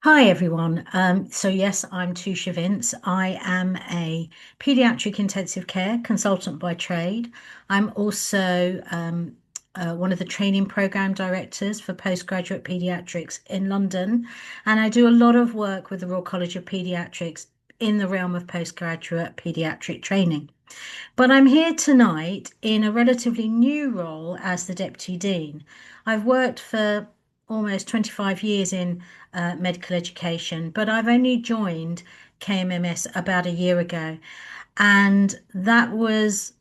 Hi everyone. So yes, I'm Tusha Vince. I am a pediatric intensive care consultant by trade. I'm also one of the training program directors for postgraduate pediatrics in London, and I do a lot of work with the Royal College of Pediatrics in the realm of postgraduate pediatric training. But I'm here tonight in a relatively new role as the Deputy Dean. I've worked for almost 25 years in medical education, but I've only joined KMMS about a year ago. And that was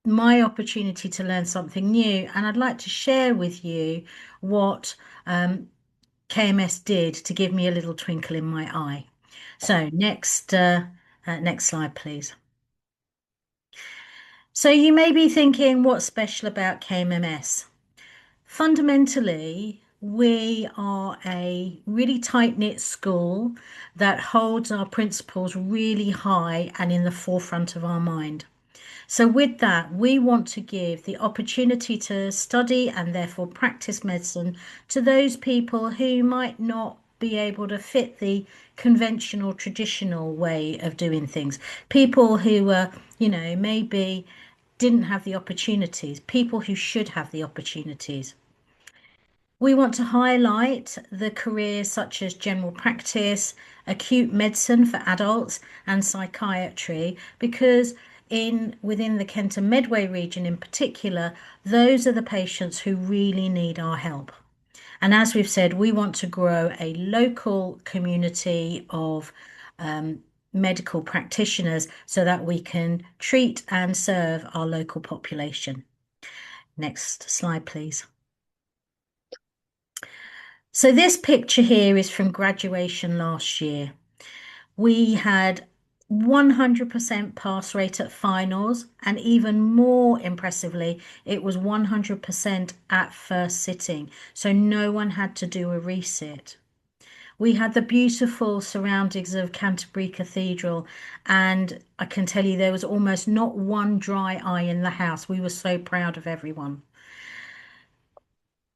my opportunity to learn something new. And I'd like to share with you what KMS did to give me a little twinkle in my eye. So next slide, please. So you may be thinking, what's special about KMMS? Fundamentally, we are a really tight-knit school that holds our principles really high and in the forefront of our mind. So with that, we want to give the opportunity to study and therefore practice medicine to those people who might not be able to fit the conventional, traditional way of doing things. People who maybe didn't have the opportunities, people who should have the opportunities. We want to highlight the careers such as general practice, acute medicine for adults, and psychiatry because in within the Kent and Medway region in particular, those are the patients who really need our help. And as we've said, we want to grow a local community of medical practitioners so that we can treat and serve our local population. Next slide, please. So this picture here is from graduation last year. We had 100% pass rate at finals, and even more impressively, it was 100% at first sitting. So no one had to do a resit. We had the beautiful surroundings of Canterbury Cathedral, and I can tell you there was almost not one dry eye in the house. We were so proud of everyone.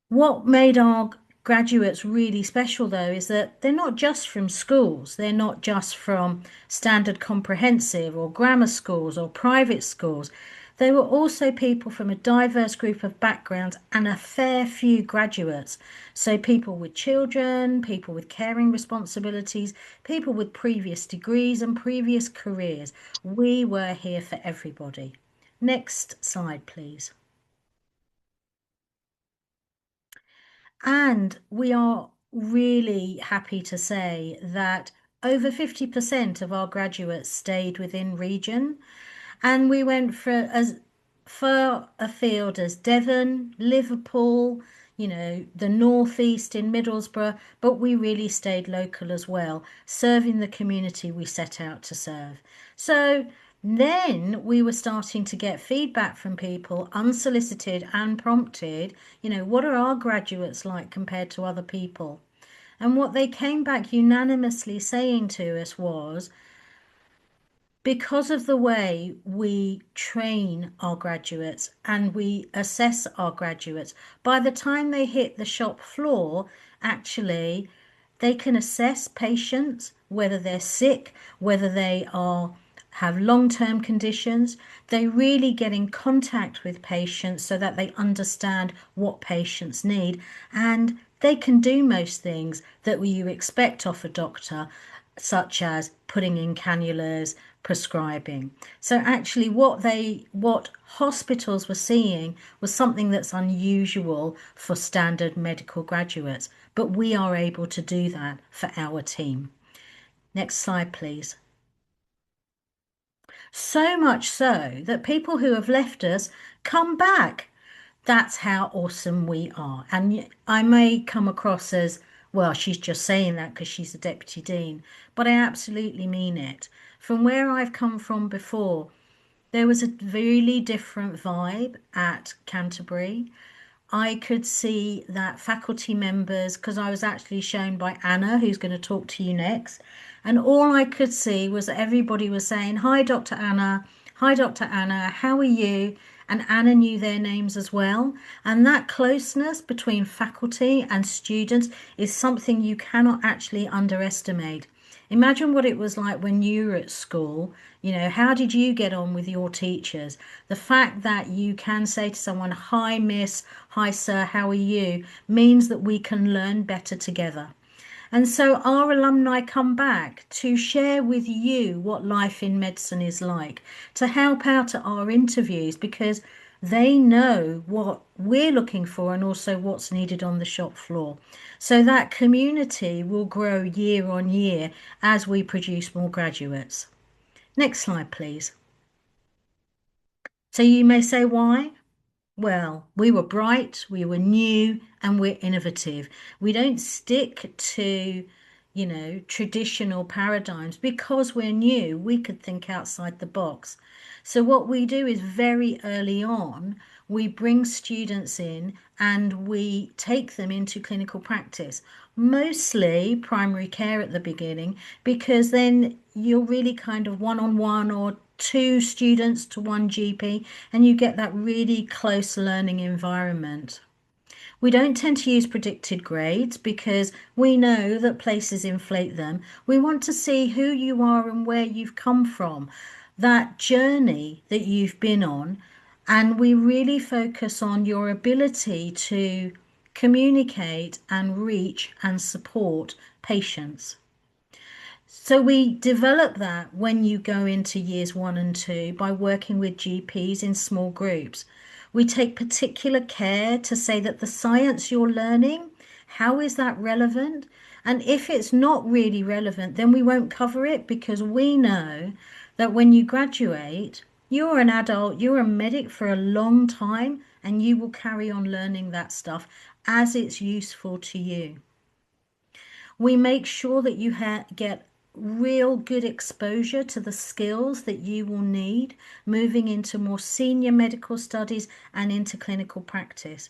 What made our graduates really special, though, is that they're not just from schools, they're not just from standard comprehensive or grammar schools or private schools. They were also people from a diverse group of backgrounds and a fair few graduates. So, people with children, people with caring responsibilities, people with previous degrees and previous careers. We were here for everybody. Next slide, please. And we are really happy to say that over 50% of our graduates stayed within region, and we went for as far afield as Devon, Liverpool, the northeast in Middlesbrough, but we really stayed local as well, serving the community we set out to serve. So then we were starting to get feedback from people, unsolicited and prompted, what are our graduates like compared to other people? And what they came back unanimously saying to us was, because of the way we train our graduates and we assess our graduates, by the time they hit the shop floor, actually, they can assess patients, whether they're sick, whether they are have long-term conditions. They really get in contact with patients so that they understand what patients need, and they can do most things that you expect of a doctor, such as putting in cannulas, prescribing. So actually what hospitals were seeing was something that's unusual for standard medical graduates, but we are able to do that for our team. Next slide, please. So much so that people who have left us come back. That's how awesome we are. And I may come across as, well, she's just saying that because she's the deputy dean, but I absolutely mean it. From where I've come from before, there was a really different vibe at Canterbury. I could see that faculty members, because I was actually shown by Anna, who's going to talk to you next, and all I could see was that everybody was saying, "Hi, Dr. Anna. Hi, Dr. Anna. How are you?" and Anna knew their names as well. And that closeness between faculty and students is something you cannot actually underestimate. Imagine what it was like when you were at school. How did you get on with your teachers? The fact that you can say to someone, "Hi, miss, hi, sir, how are you?" means that we can learn better together. And so our alumni come back to share with you what life in medicine is like, to help out at our interviews because they know what we're looking for and also what's needed on the shop floor. So that community will grow year on year as we produce more graduates. Next slide, please. So you may say, why? Well, we were bright, we were new, and we're innovative. We don't stick to, traditional paradigms because we're new. We could think outside the box. So, what we do is very early on, we bring students in and we take them into clinical practice, mostly primary care at the beginning, because then you're really kind of one on one or two students to one GP, and you get that really close learning environment. We don't tend to use predicted grades because we know that places inflate them. We want to see who you are and where you've come from, that journey that you've been on, and we really focus on your ability to communicate and reach and support patients. So we develop that when you go into years 1 and 2 by working with GPs in small groups. We take particular care to say that the science you're learning, how is that relevant? And if it's not really relevant, then we won't cover it because we know that when you graduate, you're an adult, you're a medic for a long time, and you will carry on learning that stuff as it's useful to you. We make sure that you get real good exposure to the skills that you will need moving into more senior medical studies and into clinical practice.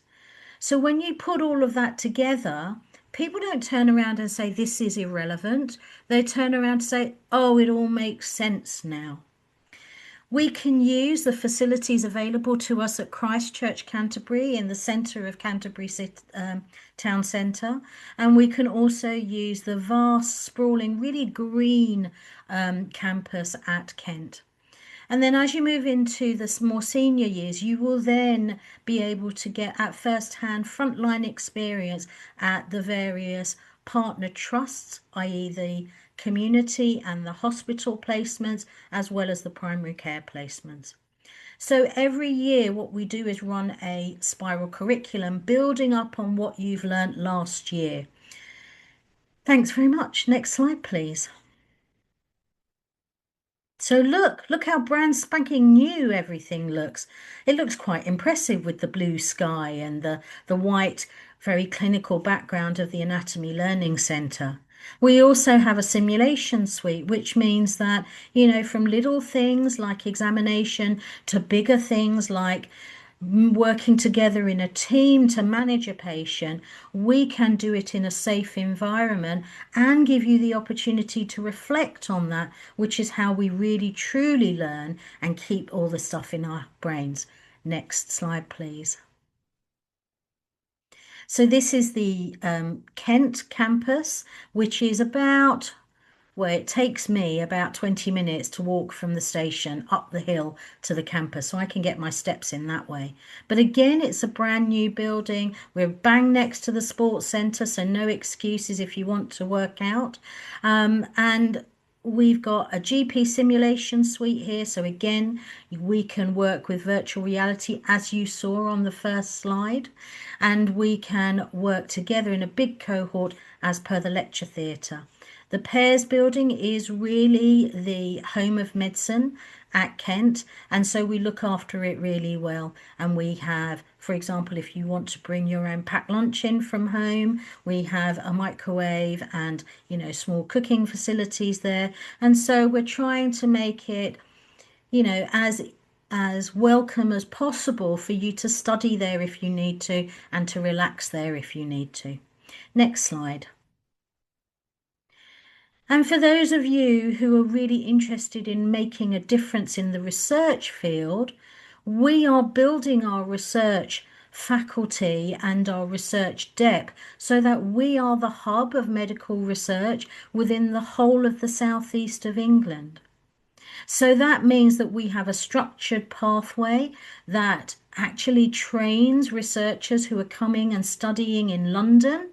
So when you put all of that together, people don't turn around and say this is irrelevant. They turn around and say, oh, it all makes sense now. We can use the facilities available to us at Christchurch, Canterbury, in the centre of Canterbury town centre. And we can also use the vast, sprawling, really green campus at Kent. And then as you move into the more senior years, you will then be able to get at first-hand frontline experience at the various partner trusts, i.e. the community and the hospital placements, as well as the primary care placements. So every year what we do is run a spiral curriculum building up on what you've learnt last year. Thanks very much. Next slide, please. So look how brand spanking new everything looks. It looks quite impressive with the blue sky and the white, very clinical background of the Anatomy Learning Centre. We also have a simulation suite, which means that, from little things like examination to bigger things like working together in a team to manage a patient, we can do it in a safe environment and give you the opportunity to reflect on that, which is how we really truly learn and keep all the stuff in our brains. Next slide, please. So this is the Kent campus, which is about where it takes me about 20 minutes to walk from the station up the hill to the campus, so I can get my steps in that way. But again, it's a brand new building. We're bang next to the sports centre, so no excuses if you want to work out. And we've got a GP simulation suite here, so again, we can work with virtual reality as you saw on the first slide, and we can work together in a big cohort as per the lecture theatre. The Pears building is really the home of medicine at Kent, and so we look after it really well. And we have, for example, if you want to bring your own packed lunch in from home, we have a microwave and, small cooking facilities there. And so we're trying to make it, as welcome as possible for you to study there if you need to and to relax there if you need to. Next slide. And for those of you who are really interested in making a difference in the research field, We are building our research faculty and our research depth so that we are the hub of medical research within the whole of the southeast of England. So that means that we have a structured pathway that actually trains researchers who are coming and studying in London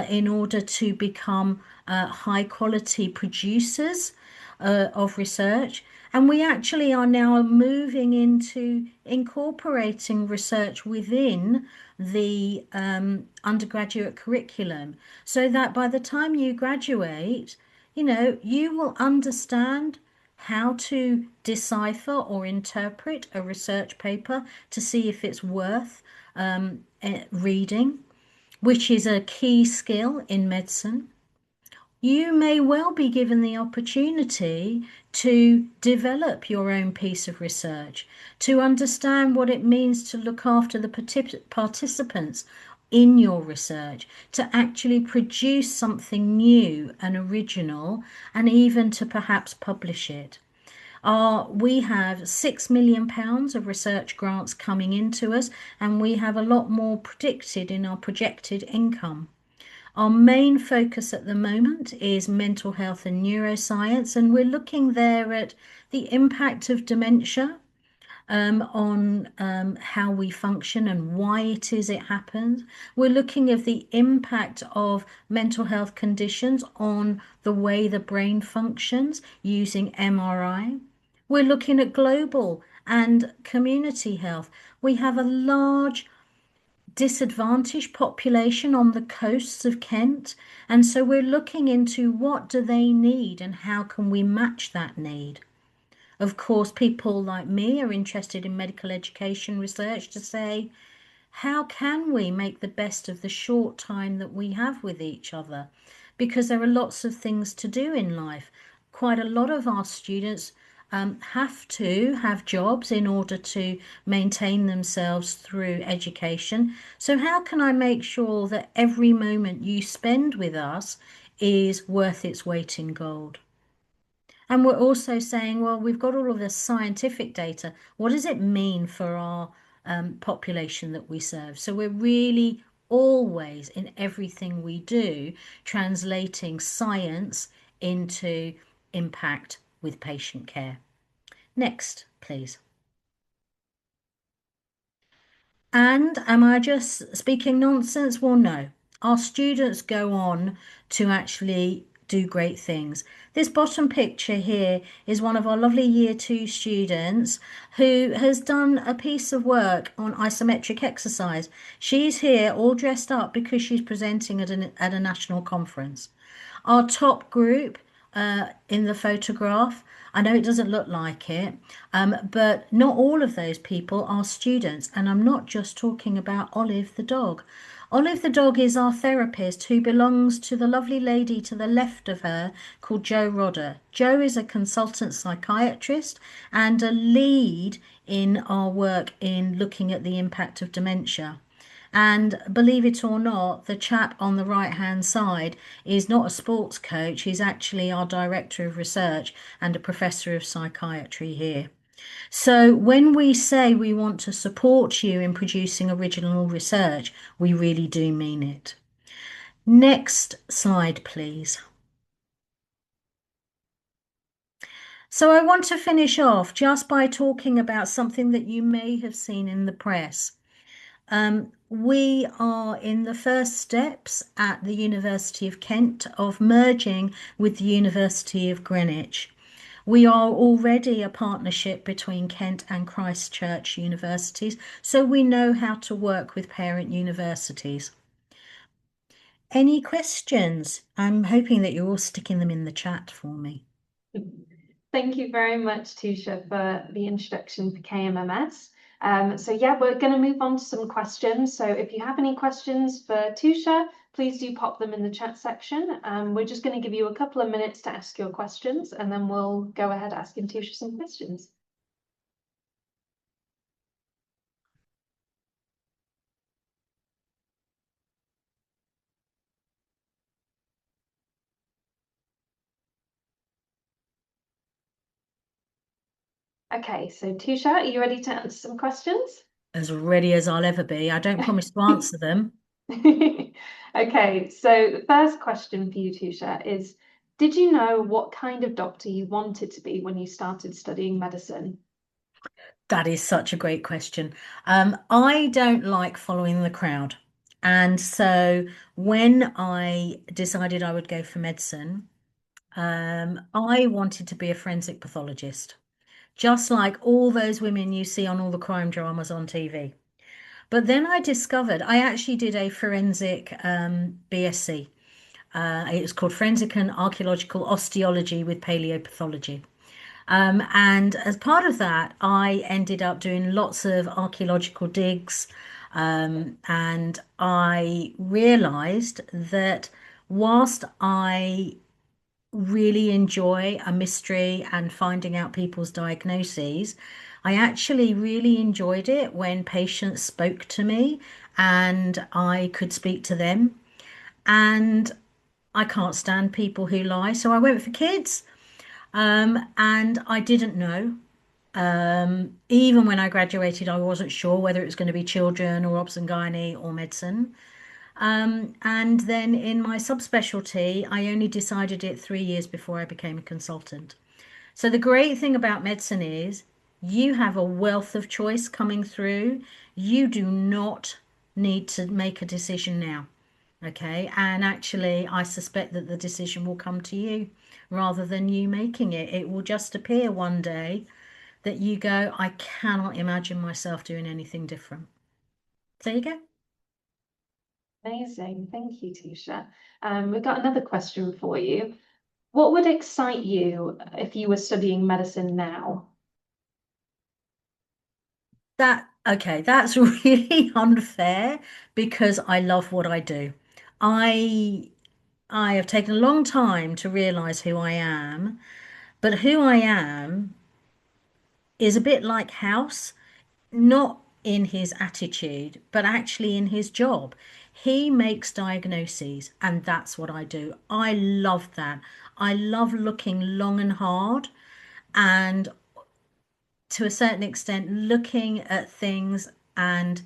in order to become high quality producers of research. And we actually are now moving into incorporating research within the undergraduate curriculum so that by the time you graduate, you will understand how to decipher or interpret a research paper to see if it's worth reading, which is a key skill in medicine. You may well be given the opportunity to develop your own piece of research, to understand what it means to look after the participants in your research, to actually produce something new and original, and even to perhaps publish it. We have £6 million of research grants coming into us, and we have a lot more predicted in our projected income. Our main focus at the moment is mental health and neuroscience, and we're looking there at the impact of dementia on how we function and why it is it happens. We're looking at the impact of mental health conditions on the way the brain functions using MRI. We're looking at global and community health. We have a large disadvantaged population on the coasts of Kent, and so we're looking into what do they need and how can we match that need. Of course, people like me are interested in medical education research to say, how can we make the best of the short time that we have with each other? Because there are lots of things to do in life. Quite a lot of our students have to have jobs in order to maintain themselves through education. So, how can I make sure that every moment you spend with us is worth its weight in gold? And we're also saying, well, we've got all of this scientific data. What does it mean for our population that we serve? So we're really always, in everything we do, translating science into impact with patient care. Next, please. And am I just speaking nonsense? Well, no. Our students go on to actually do great things. This bottom picture here is one of our lovely year two students who has done a piece of work on isometric exercise. She's here all dressed up because she's presenting at a national conference. Our top group in the photograph, I know it doesn't look like it, but not all of those people are students. And I'm not just talking about Olive the dog. Olive the dog is our therapist who belongs to the lovely lady to the left of her called Jo Rodder. Jo is a consultant psychiatrist and a lead in our work in looking at the impact of dementia. And believe it or not, the chap on the right hand side is not a sports coach, he's actually our director of research and a professor of psychiatry here. So when we say we want to support you in producing original research, we really do mean it. Next slide, please. So I want to finish off just by talking about something that you may have seen in the press. We are in the first steps at the University of Kent of merging with the University of Greenwich. We are already a partnership between Kent and Christchurch universities, so we know how to work with parent universities. Any questions? I'm hoping that you're all sticking them in the chat for me. Thank you very much, Tusha, for the introduction to KMMS. So yeah, we're going to move on to some questions. So if you have any questions for Tusha, please do pop them in the chat section. We're just going to give you a couple of minutes to ask your questions, and then we'll go ahead asking Tusha some questions. Okay, so Tusha, are you ready to answer some questions? As ready as I'll ever be. I don't promise to answer them. Okay, so the first question for you, Tusha, is did you know what kind of doctor you wanted to be when you started studying medicine? That is such a great question. I don't like following the crowd. And so when I decided I would go for medicine, I wanted to be a forensic pathologist, just like all those women you see on all the crime dramas on TV. But then I discovered I actually did a forensic BSc. It was called Forensic and Archaeological Osteology with Paleopathology. And as part of that, I ended up doing lots of archaeological digs. And I realized that whilst I really enjoy a mystery and finding out people's diagnoses, I actually really enjoyed it when patients spoke to me and I could speak to them. And I can't stand people who lie. So I went for kids. And I didn't know. Even when I graduated, I wasn't sure whether it was going to be children or obs and gynae or medicine. And then in my subspecialty, I only decided it 3 years before I became a consultant. So the great thing about medicine is you have a wealth of choice coming through. You do not need to make a decision now. Okay. And actually, I suspect that the decision will come to you rather than you making it. It will just appear one day that you go, I cannot imagine myself doing anything different. There you go. Amazing. Thank you, Tusha. We've got another question for you. What would excite you if you were studying medicine now? Okay, that's really unfair because I love what I do. I I have taken a long time to realize who I am, but who I am is a bit like House, not in his attitude, but actually in his job. He makes diagnoses, and that's what I do. I love that. I love looking long and hard and to a certain extent looking at things and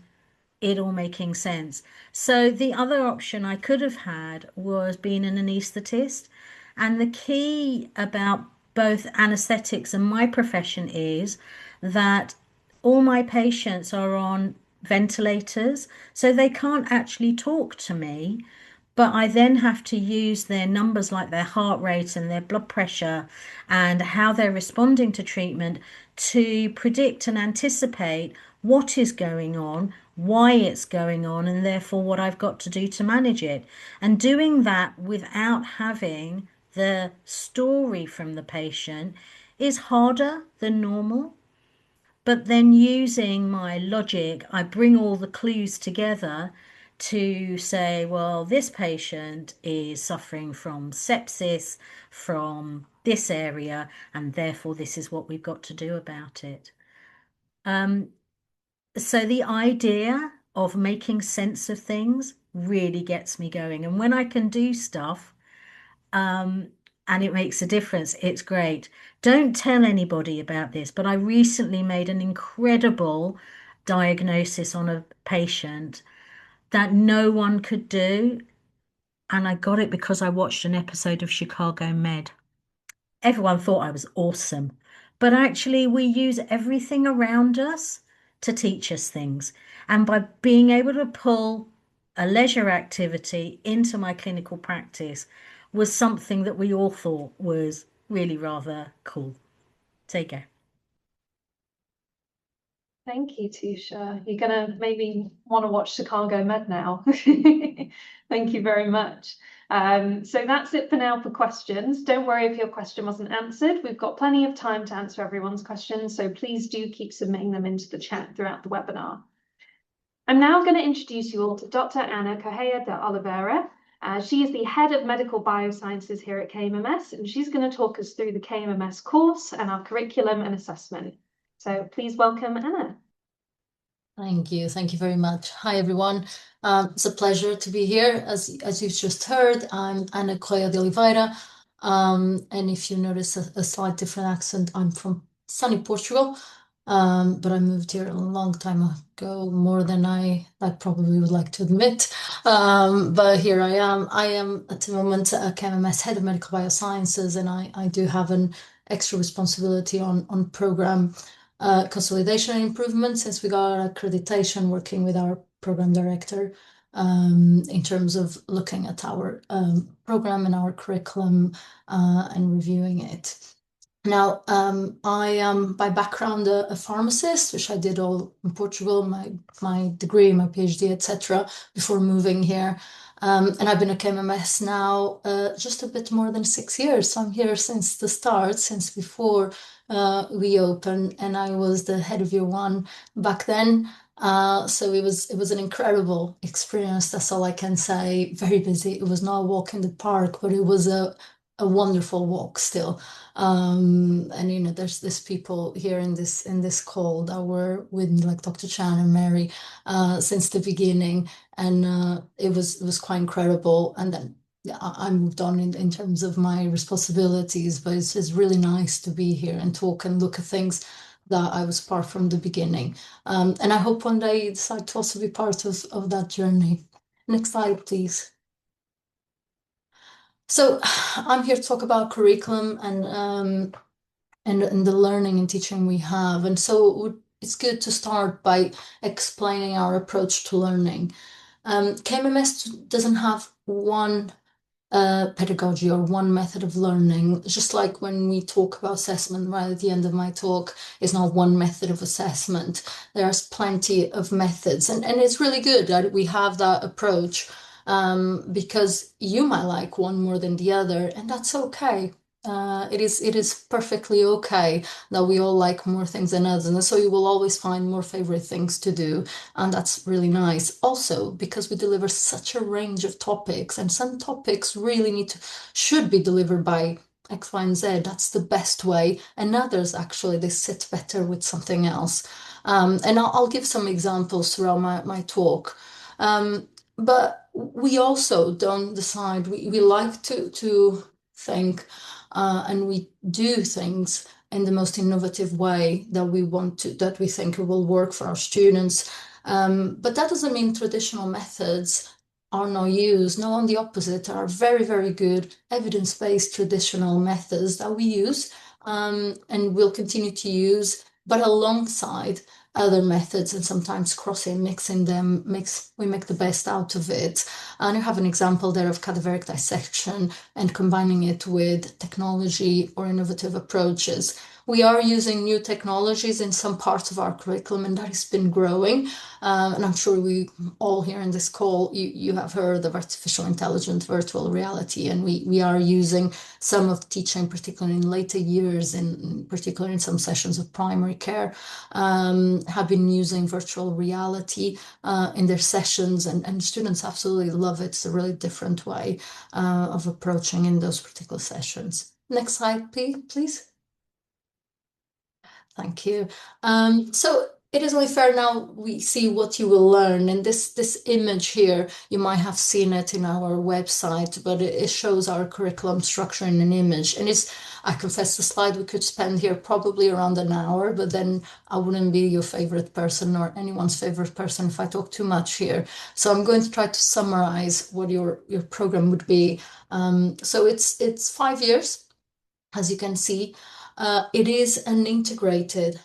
it all making sense. So the other option I could have had was being an anaesthetist. And the key about both anesthetics and my profession is that all my patients are on ventilators, so they can't actually talk to me. But I then have to use their numbers like their heart rate and their blood pressure and how they're responding to treatment to predict and anticipate what is going on, why it's going on, and therefore what I've got to do to manage it. And doing that without having the story from the patient is harder than normal. But then using my logic, I bring all the clues together to say, well, this patient is suffering from sepsis from this area, and therefore this is what we've got to do about it. Um, so the idea of making sense of things really gets me going. And when I can do stuff, um, and it makes a difference, it's great. Don't tell anybody about this, but I recently made an incredible diagnosis on a patient that no one could do. And I got it because I watched an episode of Chicago Med. Everyone thought I was awesome. But actually, we use everything around us to teach us things. And by being able to pull a leisure activity into my clinical practice was something that we all thought was really rather cool. There you go. Thank you, Tusha. You're gonna maybe want to watch Chicago Med now. Thank you very much. So that's it for now for questions. Don't worry if your question wasn't answered. We've got plenty of time to answer everyone's questions, so please do keep submitting them into the chat throughout the webinar. I'm now going to introduce you all to Dr. Ana Correia de Oliveira. She is the head of medical biosciences here at KMMS, and she's going to talk us through the KMMS course and our curriculum and assessment. So please welcome Anna. Thank you. Thank you very much. Hi, everyone. It's a pleasure to be here. As you've just heard, I'm Ana Coelho de Oliveira. And if you notice a slight different accent, I'm from sunny Portugal. But I moved here a long time ago, more than I probably would like to admit. But here I am. I am at the moment a KMMS Head of Medical Biosciences, and I do have an extra responsibility on program consolidation and improvement since we got our accreditation, working with our program director in terms of looking at our program and our curriculum and reviewing it. Now, I am by background a pharmacist, which I did all in Portugal, my degree, my PhD, etc., before moving here. And I've been at KMMS now just a bit more than 6 years. So I'm here since the start, since before we opened, and I was the head of year one back then. So it was an incredible experience. That's all I can say. Very busy. It was not a walk in the park, but it was a wonderful walk still. And there's this people here in this call that were with like Dr. Chan and Mary since the beginning, and it was quite incredible. And then yeah, I moved on in terms of my responsibilities, but it's really nice to be here and talk and look at things that I was part from the beginning. And I hope one day you decide to also be part of that journey. Next slide, please. So I'm here to talk about curriculum and the learning and teaching we have. And so it's good to start by explaining our approach to learning. KMMS doesn't have one pedagogy or one method of learning. Just like when we talk about assessment right at the end of my talk, it's not one method of assessment. There's plenty of methods, and it's really good that we have that approach because you might like one more than the other, and that's okay. It is perfectly okay that we all like more things than others, and so you will always find more favorite things to do, and that's really nice. Also, because we deliver such a range of topics, and some topics really should be delivered by X, Y, and Z. That's the best way, and others actually they sit better with something else. And I'll give some examples throughout my talk. But we also don't decide. We like to think and we do things in the most innovative way that we think it will work for our students. But that doesn't mean traditional methods are not used. No, on the opposite, are very, very good evidence-based traditional methods that we use and will continue to use, but alongside other methods, and sometimes crossing, mixing them, we make the best out of it. And you have an example there of cadaveric dissection and combining it with technology or innovative approaches. We are using new technologies in some parts of our curriculum, and that has been growing. And I'm sure we all here in this call, you have heard of artificial intelligence, virtual reality, and we are using some of teaching, particularly in later years, in particular in some sessions of primary care, have been using virtual reality in their sessions, and students absolutely love it. It's a really different way of approaching in those particular sessions. Next slide, please. Thank you. So it is only fair now we see what you will learn. And this image here, you might have seen it in our website, but it shows our curriculum structure in an image. And I confess the slide, we could spend here probably around an hour, but then I wouldn't be your favorite person or anyone's favorite person if I talk too much here. So I'm going to try to summarize what your program would be. So it's 5 years, as you can see. It is an integrated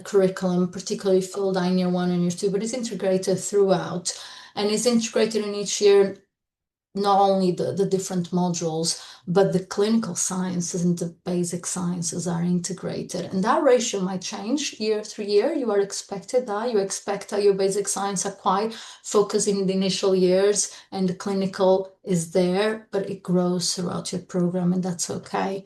curriculum, particularly filled in year one and year two, but it's integrated throughout, and it's integrated in each year, not only the different modules, but the clinical sciences and the basic sciences are integrated. And that ratio might change year through year. You are expected that. You expect that your basic science are quite focused in the initial years, and the clinical is there, but it grows throughout your program, and that's okay.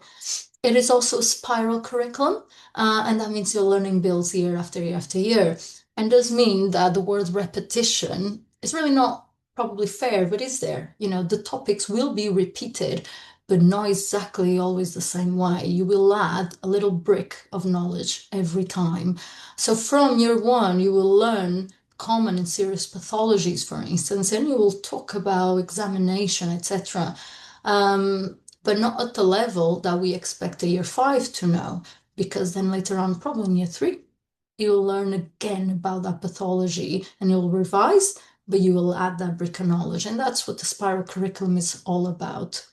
It is also a spiral curriculum, and that means your learning builds year after year after year. And does mean that the word repetition is really not probably fair, but is there. The topics will be repeated, but not exactly always the same way. You will add a little brick of knowledge every time. So from year one, you will learn common and serious pathologies, for instance, and you will talk about examination, etc. But not at the level that we expect a year five to know. because then later on, probably in year 3, you'll learn again about that pathology and you'll revise, but you will add that brick of knowledge. And that's what the spiral curriculum is all about.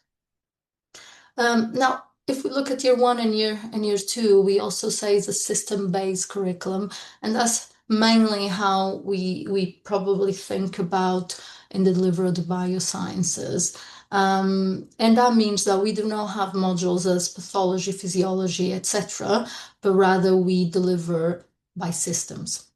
Now, if we look at year 1 and year 2, we also say it's a system-based curriculum, and that's mainly how we probably think about in the delivery of the biosciences. And that means that we do not have modules as pathology, physiology, etc., but rather we deliver by systems.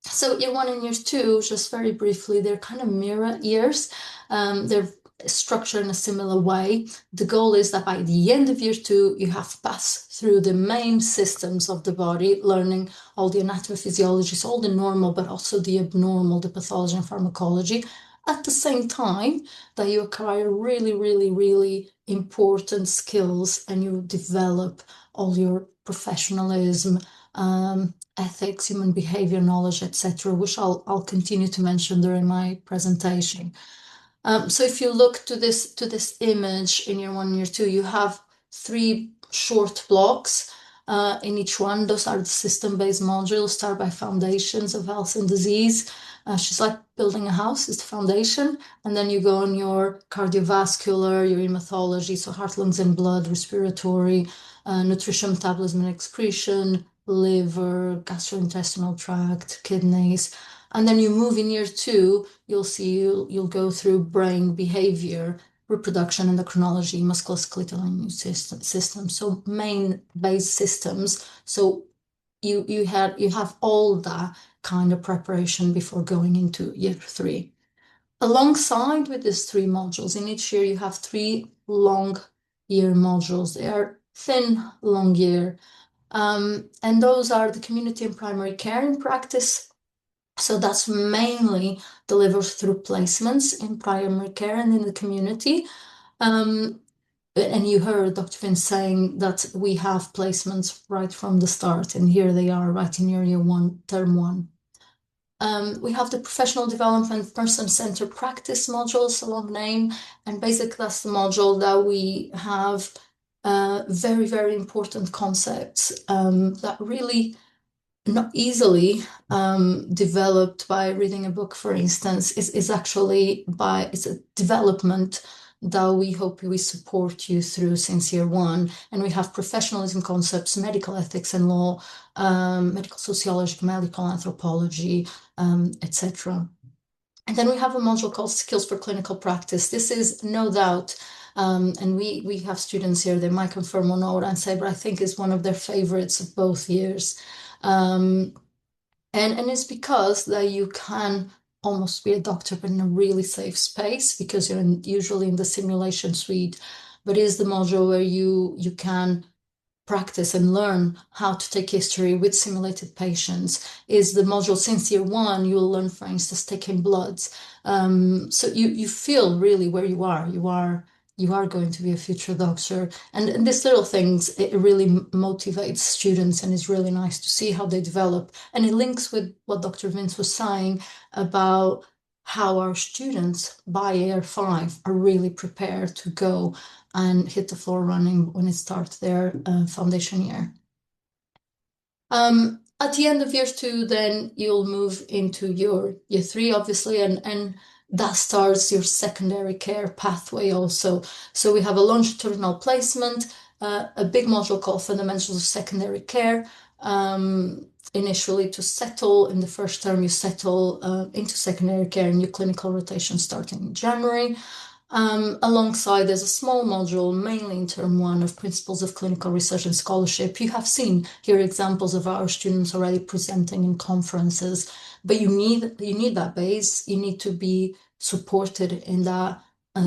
So year 1 and year 2, just very briefly, they're kind of mirror years. They're structured in a similar way. The goal is that by the end of year 2, you have passed through the main systems of the body, learning all the anatomy, physiology, so all the normal, but also the abnormal, the pathology and pharmacology, at the same time that you acquire really, really, really important skills and you develop all your professionalism, ethics, human behavior knowledge, etc., which I'll continue to mention during my presentation. So if you look to this image in year 1 and year 2, you have 3 short blocks. In each one, those are the system-based modules. Start by foundations of health and disease. She's like building a house, is the foundation. And then you go on your cardiovascular, your hematology, so heart, lungs, and blood, respiratory, nutrition, metabolism, and excretion, liver, gastrointestinal tract, kidneys. And then you move in year 2, you'll see you'll go through brain, behavior, reproduction, endocrinology, musculoskeletal immune system. So main base systems. So you have all that kind of preparation before going into year 3. Alongside with these 3 modules, in each year you have 3 long year modules. They are thin, long year. And those are the community and primary care in practice. So that's mainly delivered through placements in primary care and in the community. And you heard Dr. Vince saying that we have placements right from the start, and here they are right in year 1, term 1. We have the professional development person-centered practice modules, a long name, and basically that's the module that we have very, very important concepts that really not easily developed by reading a book, for instance, is actually it's a development that we hope we support you through since year 1. And we have professionalism concepts, medical ethics and law, medical sociology, medical anthropology, etc. And then we have a module called Skills for Clinical Practice. This is no doubt, and we have students here, they might confirm or not what I say, but I think is one of their favorites of both years. And it's because that you can almost be a doctor, but in a really safe space because you're usually in the simulation suite. But it is the module where you can practice and learn how to take history with simulated patients. Is the module since year 1, you'll learn, for instance, taking bloods. So you feel really where you are. You are going to be a future doctor. And these little things, it really motivates students and is really nice to see how they develop. And it links with what Dr. Vince was saying about how our students by year 5 are really prepared to go and hit the floor running when it starts their foundation year. At the end of year 2, then you'll move into your year 3, obviously, and that starts your secondary care pathway also. So we have a longitudinal placement, a big module called Fundamentals of Secondary Care. Initially to settle in the first term, you settle into secondary care and your clinical rotation starting in January. Alongside, there's a small module, mainly in term 1, of Principles of Clinical Research and Scholarship. You have seen here examples of our students already presenting in conferences, but you need that base. You need to be supported in that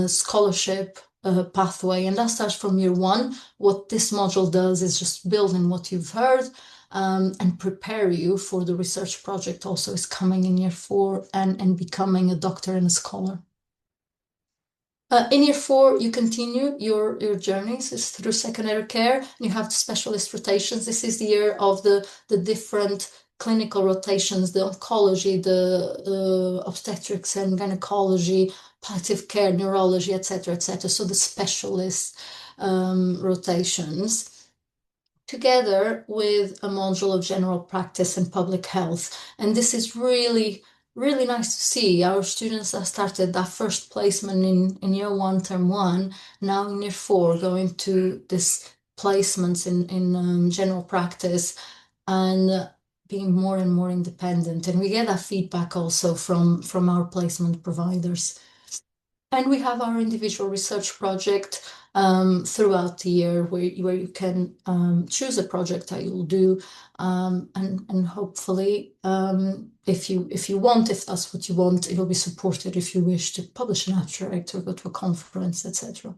scholarship pathway, and that starts from year 1. What this module does is just build on what you've heard and prepare you for the research project also is coming in year 4 and becoming a doctor and a scholar. In year 4, you continue your journeys is through secondary care. And you have the specialist rotations. This is the year of the different clinical rotations, the oncology, the obstetrics and gynecology, palliative care, neurology, etc., etc. So the specialist rotations. together with a module of general practice and public health. And this is really, really nice to see. Our students that started that first placement in year one, term one, now in year four, going to this placements in general practice and being more and more independent. And we get that feedback also from our placement providers. And we have our individual research project throughout the year where you can choose a project that you'll do, and hopefully if you want, if that's what you want, it will be supported if you wish to publish an abstract or go to a conference, etc.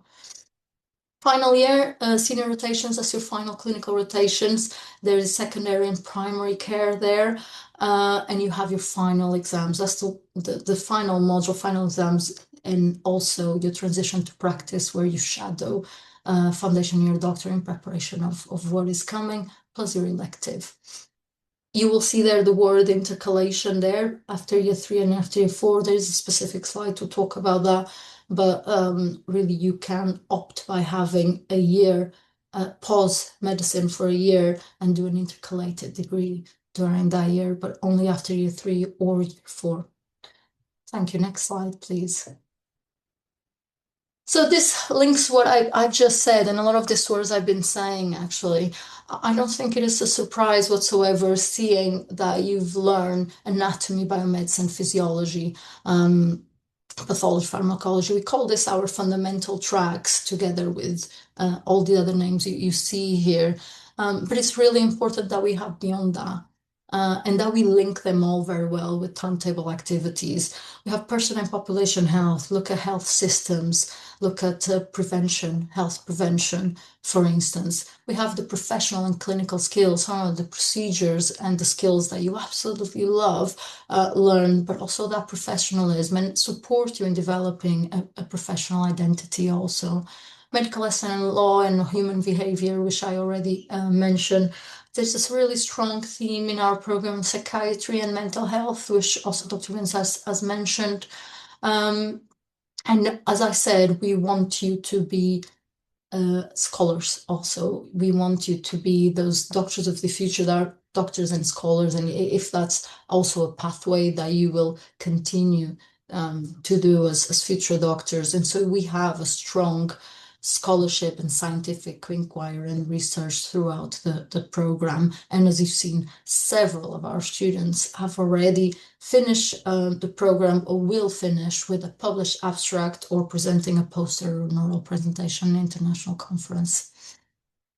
Final year, senior rotations as your final clinical rotations. There is secondary and primary care there, and you have your final exams. That's the final module, final exams, and also your transition to practice where you shadow foundation year doctor in preparation of what is coming, plus your elective. You will see there the word intercalation there after year three and after year four. There is a specific slide to talk about that, but really you can opt by having a year, pause medicine for a year and do an intercalated degree during that year, but only after year three or year four. Thank you. Next slide, please. So this links what I've just said, and a lot of these words I've been saying, actually. I don't think it is a surprise whatsoever seeing that you've learned anatomy, biomedicine, physiology, pathology, pharmacology. We call this our fundamental tracks together with all the other names you see here. But it's really important that we have beyond that. And that we link them all very well with timetable activities. We have person and population health, look at health systems, look at prevention, health prevention, for instance. We have the professional and clinical skills, the procedures and the skills that you absolutely love, learn, but also that professionalism and support you in developing a professional identity also. Medical lesson and law and human behavior, which I already mentioned. There's this really strong theme in our program, psychiatry and mental health, which also Dr. Vince has mentioned. And as I said, we want you to be scholars also. We want you to be those doctors of the future that are doctors and scholars. And if that's also a pathway that you will continue to do as future doctors. And so we have a strong scholarship and scientific inquiry and research throughout the program. And as you've seen, several of our students have already finished the program or will finish with a published abstract or presenting a poster or an oral presentation in an international conference.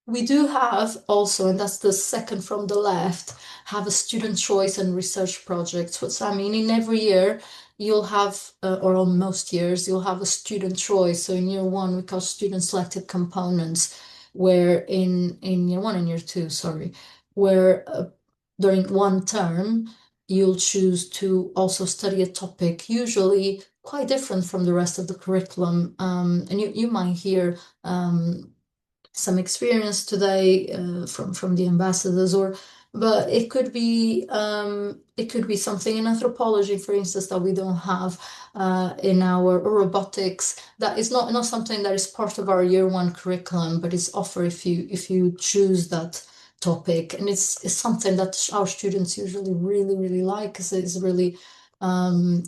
We do have also, and that's the second from the left, have a student choice and research projects. What's that mean? In every year, you'll have, or on most years, you'll have a student choice. So in year one, we call student selected components, where in year one and year two, sorry, where during one term, you'll choose to also study a topic, usually quite different from the rest of the curriculum. And you might hear some experience today from the ambassadors, but it could be something in anthropology, for instance, that we don't have in our robotics. That is not something that is part of our year one curriculum, but is offered if you choose that topic, and it's something that our students usually really like because it's really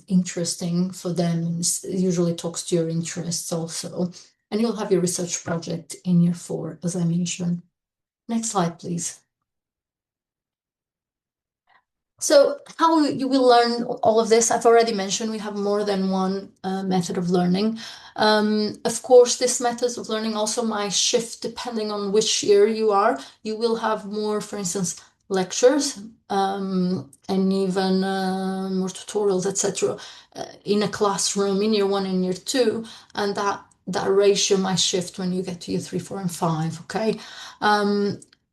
interesting for them. It usually talks to your interests also. And you'll have your research project in year four, as I mentioned. Next slide, please. So how you will learn all of this, I've already mentioned we have more than one method of learning. Of course, this method of learning also might shift depending on which year you are. You will have more, for instance, lectures and even more tutorials, etc. In a classroom in year one and year two, and that ratio might shift when you get to year three, four, and five, okay?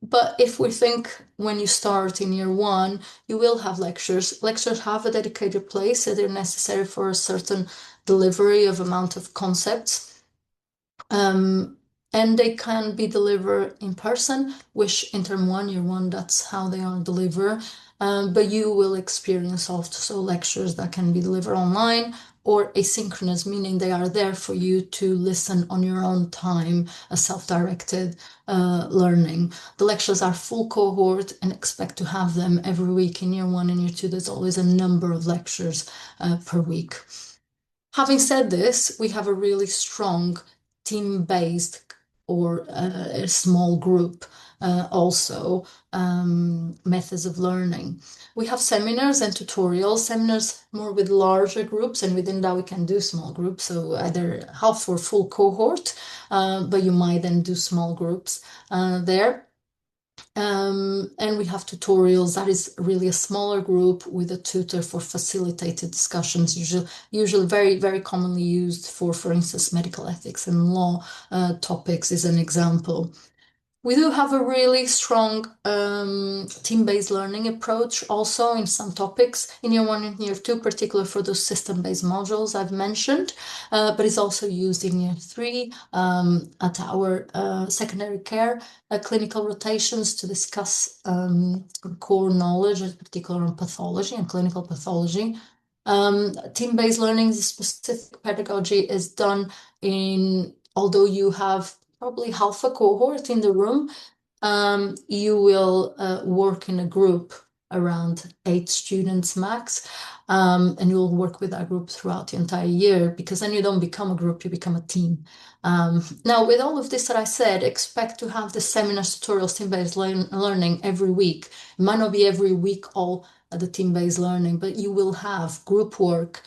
But if we think when you start in year one, you will have lectures. Lectures have a dedicated place, so they're necessary for a certain delivery of amount of concepts. And they can be delivered in person, which in term one, year one, that's how they are delivered. But you will experience also lectures that can be delivered online or asynchronous, meaning they are there for you to listen on your own time, a self-directed learning. The lectures are full cohort and expect to have them every week in year 1 and year 2. There's always a number of lectures per week. Having said this, we have a really strong team-based or a small group also methods of learning. We have seminars and tutorials, seminars more with larger groups, and within that we can do small groups, so either half or full cohort, but you might then do small groups there. And we have tutorials. That is really a smaller group with a tutor for facilitated discussions, usually very, very commonly used for instance, medical ethics and law topics is an example. We do have a really strong team-based learning approach also in some topics in year 1 and year 2, particularly for those system-based modules I've mentioned, but it's also used in year 3 at our secondary care clinical rotations to discuss core knowledge, in particular on pathology and clinical pathology. Team-based learning, the specific pedagogy is done although you have probably half a cohort in the room, you will work in a group around 8 students max, and you'll work with that group throughout the entire year, because then you don't become a group, you become a team. Now, with all of this that I said, expect to have the seminars, tutorials, team-based learning every week. It might not be every week all the team-based learning, but you will have group work,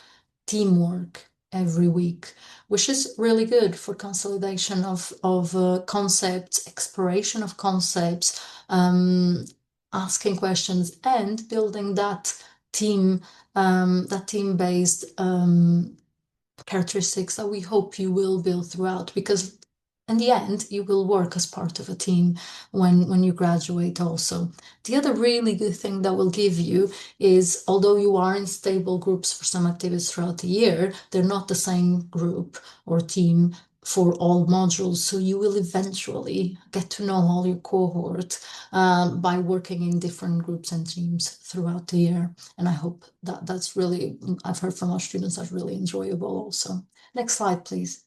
teamwork every week, which is really good for consolidation of concepts, exploration of concepts, asking questions, and building that team-based characteristics that we hope you will build throughout, because in the end, you will work as part of a team when you graduate also. The other really good thing that will give you is, although you are in stable groups for some activities throughout the year, they're not the same group or team for all modules. So you will eventually get to know all your cohort by working in different groups and teams throughout the year. And I hope that's really, I've heard from our students, that's really enjoyable also. Next slide, please.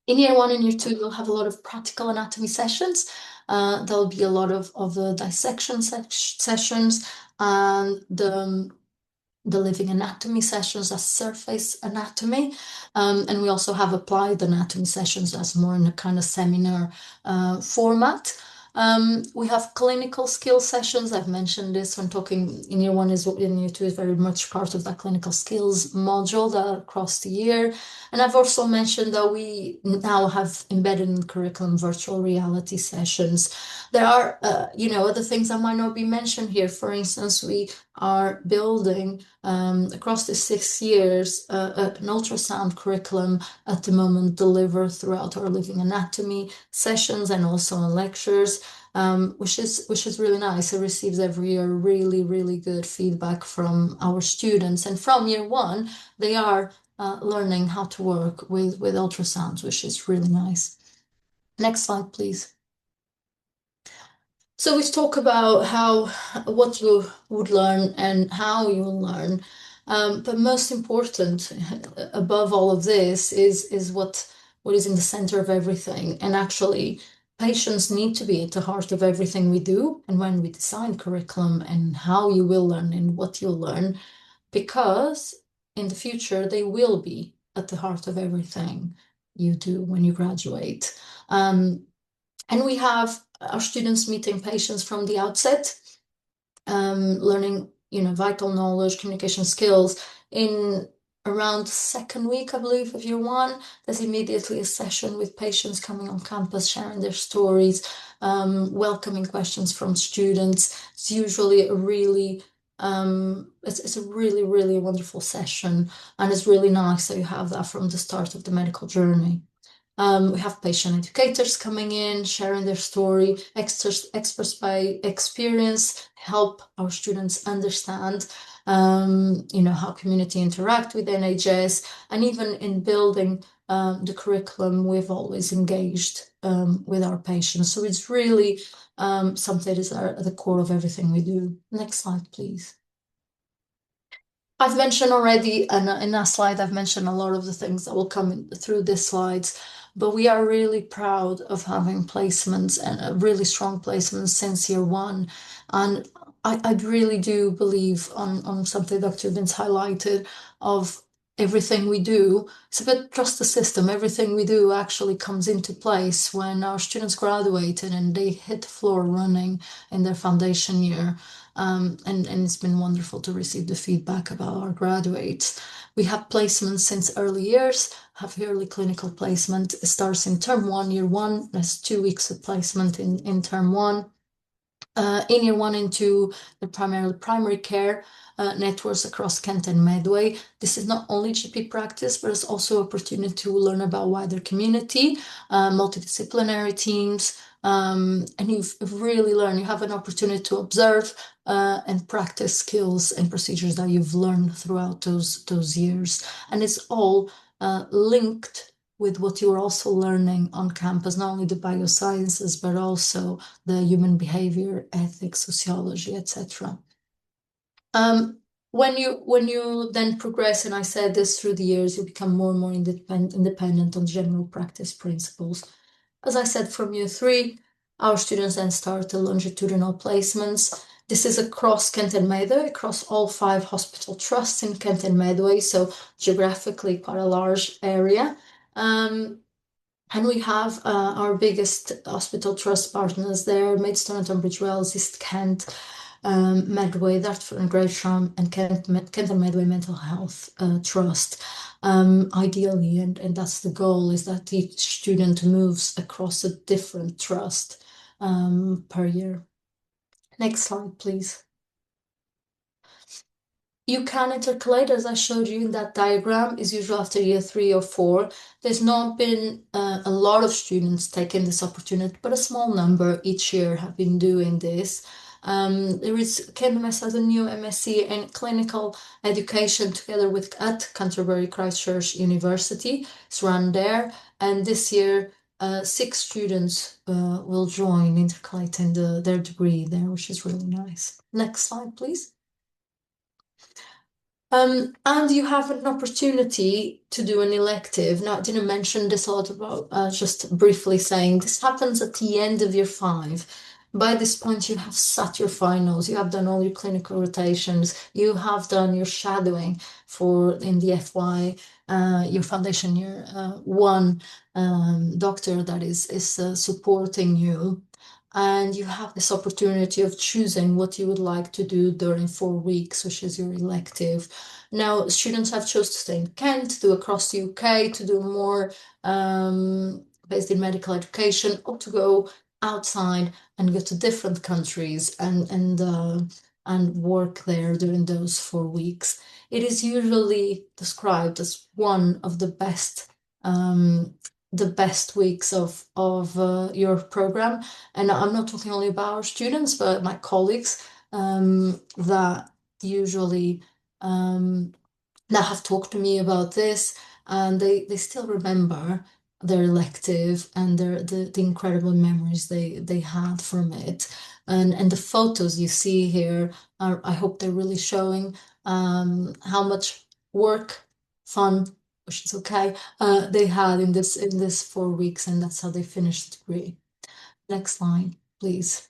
In year 1 and year 2, you'll have a lot of practical anatomy sessions. There'll be a lot of the dissection sessions and the living anatomy sessions as surface anatomy. And we also have applied anatomy sessions as more in a kind of seminar format. We have clinical skill sessions. I've mentioned this when talking in year 1 in year 2 is very much part of that clinical skills module that across the year. And I've also mentioned that we now have embedded in the curriculum virtual reality sessions. There are, other things that might not be mentioned here. For instance, we are building across the 6 years an ultrasound curriculum at the moment delivered throughout our living anatomy sessions and also in lectures, which is really nice. It receives every year really, really good feedback from our students, and from year 1 they are learning how to work with ultrasounds, which is really nice. Next slide, please. So we talk about what you would learn and how you will learn, but most important above all of this is what is in the center of everything. And actually, patients need to be at the heart of everything we do, and when we design curriculum and how you will learn and what you'll learn, because in the future they will be at the heart of everything you do when you graduate. And we have our students meeting patients from the outset, learning, vital knowledge, communication skills. In around the second week, I believe, of year 1, there's immediately a session with patients coming on campus, sharing their stories, welcoming questions from students. It's usually a really it's a really, really wonderful session, and it's really nice that you have that from the start of the medical journey. We have patient educators coming in, sharing their story, experts by experience, help our students understand, how community interact with NHS, and even in building the curriculum, we've always engaged with our patients. So it's really something that is at the core of everything we do. Next slide, please. I've mentioned already, and in that slide, I've mentioned a lot of the things that will come through these slides, but we are really proud of having placements and really strong placements since year one. And I really do believe on something Dr. Vince highlighted of everything we do. It's a bit trust the system. Everything we do actually comes into place when our students graduated and they hit the floor running in their foundation year. And it's been wonderful to receive the feedback about our graduates. We have placements since early years, have early clinical placement. It starts in term one, year one. There's 2 weeks of placement in term one. In year one and two, the primarily primary care networks across Kent and Medway. This is not only GP practice, but it's also opportunity to learn about wider community, multidisciplinary teams, and you've really learned. You have an opportunity to observe and practice skills and procedures that you've learned throughout those years, and it's all linked with what you're also learning on campus, not only the biosciences, but also the human behavior, ethics, sociology, etc. When you then progress, and I said this through the years, you become more and more independent on general practice principles. As I said, from year three, our students then start the longitudinal placements. This is across Kent and Medway, across all 5 hospital trusts in Kent and Medway, so geographically quite a large area. And we have our biggest hospital trust partners there, Maidstone and Tunbridge Wells, East Kent, Medway, Dartford and Gravesham, and Kent and Medway Mental Health Trust. Ideally, and that's the goal, is that each student moves across a different trust per year. Next slide, please. You can intercalate, as I showed you in that diagram, is usually after year 3 or 4. There's not been a lot of students taking this opportunity, but a small number each year have been doing this. KMMS has a new MSc in clinical education together with at Canterbury Christchurch University. It's run there, and this year 6 students will join intercalating their degree there, which is really nice. Next slide, please. And you have an opportunity to do an elective. Now, I didn't mention this a lot about, just briefly saying this happens at the end of year 5. By this point, you have sat your finals, you have done all your clinical rotations, you have done your shadowing in the FY, your foundation year 1 doctor that is supporting you. And you have this opportunity of choosing what you would like to do during 4 weeks, which is your elective. Now, students have chosen to stay in Kent, to do across the UK, to do more based in medical education, or to go outside and go to different countries and work there during those 4 weeks. It is usually described as one of the best weeks of your program. And I'm not talking only about our students, but my colleagues that usually that have talked to me about this, and they still remember their elective and the incredible memories they had from it. And the photos you see here are, I hope they're really showing how much work, fun, which is okay, they had in this 4 weeks, and that's how they finished the degree. Next slide, please.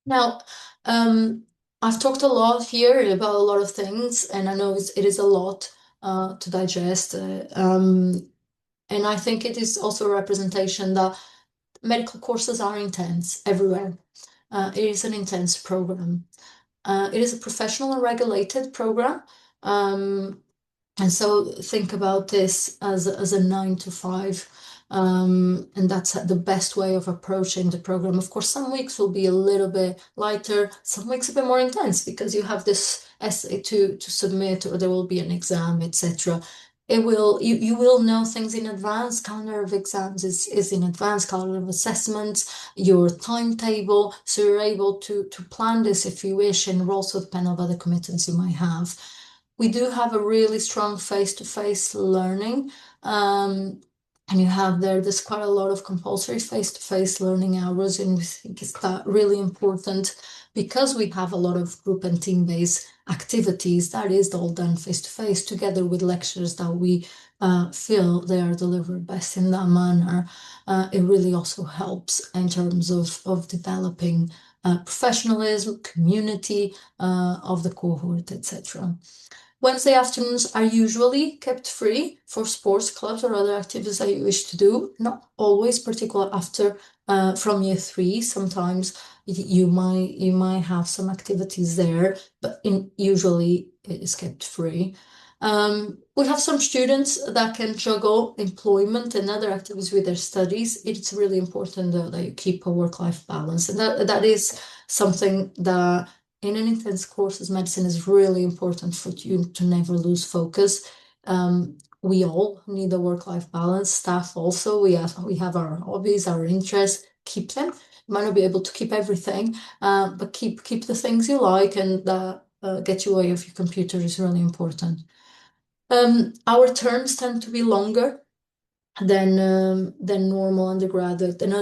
Now, I've talked a lot here about a lot of things, and I know it is a lot to digest. And I think it is also a representation that medical courses are intense everywhere. It is an intense program. It is a professional and regulated program. And so think about this as a 9 to 5. And that's the best way of approaching the program. Of course, some weeks will be a little bit lighter, some weeks a bit more intense because you have this essay to submit, or there will be an exam, etc. You will know things in advance. Calendar of exams is in advance, calendar of assessments, your timetable, so you're able to plan this if you wish, and will also depend on other commitments you might have. We do have a really strong face-to-face learning. And you have there's quite a lot of compulsory face-to-face learning hours, and we think it's that really important because we have a lot of group and team-based activities that is all done face-to-face together with lectures that we feel they are delivered best in that manner. It really also helps in terms of developing professionalism, community of the cohort, etc. Wednesday afternoons are usually kept free for sports clubs or other activities that you wish to do. Not always, particularly after from year 3. Sometimes you might have some activities there, but usually it is kept free. We have some students that can juggle employment and other activities with their studies. It's really important that you keep a work-life balance, and that is something that in an intense course as medicine is really important for you to never lose focus. We all need a work-life balance. Staff also, we have our hobbies, our interests. Keep them. You might not be able to keep everything, but keep the things you like, and get you away of your computer is really important. Our terms tend to be longer than normal undergraduate, than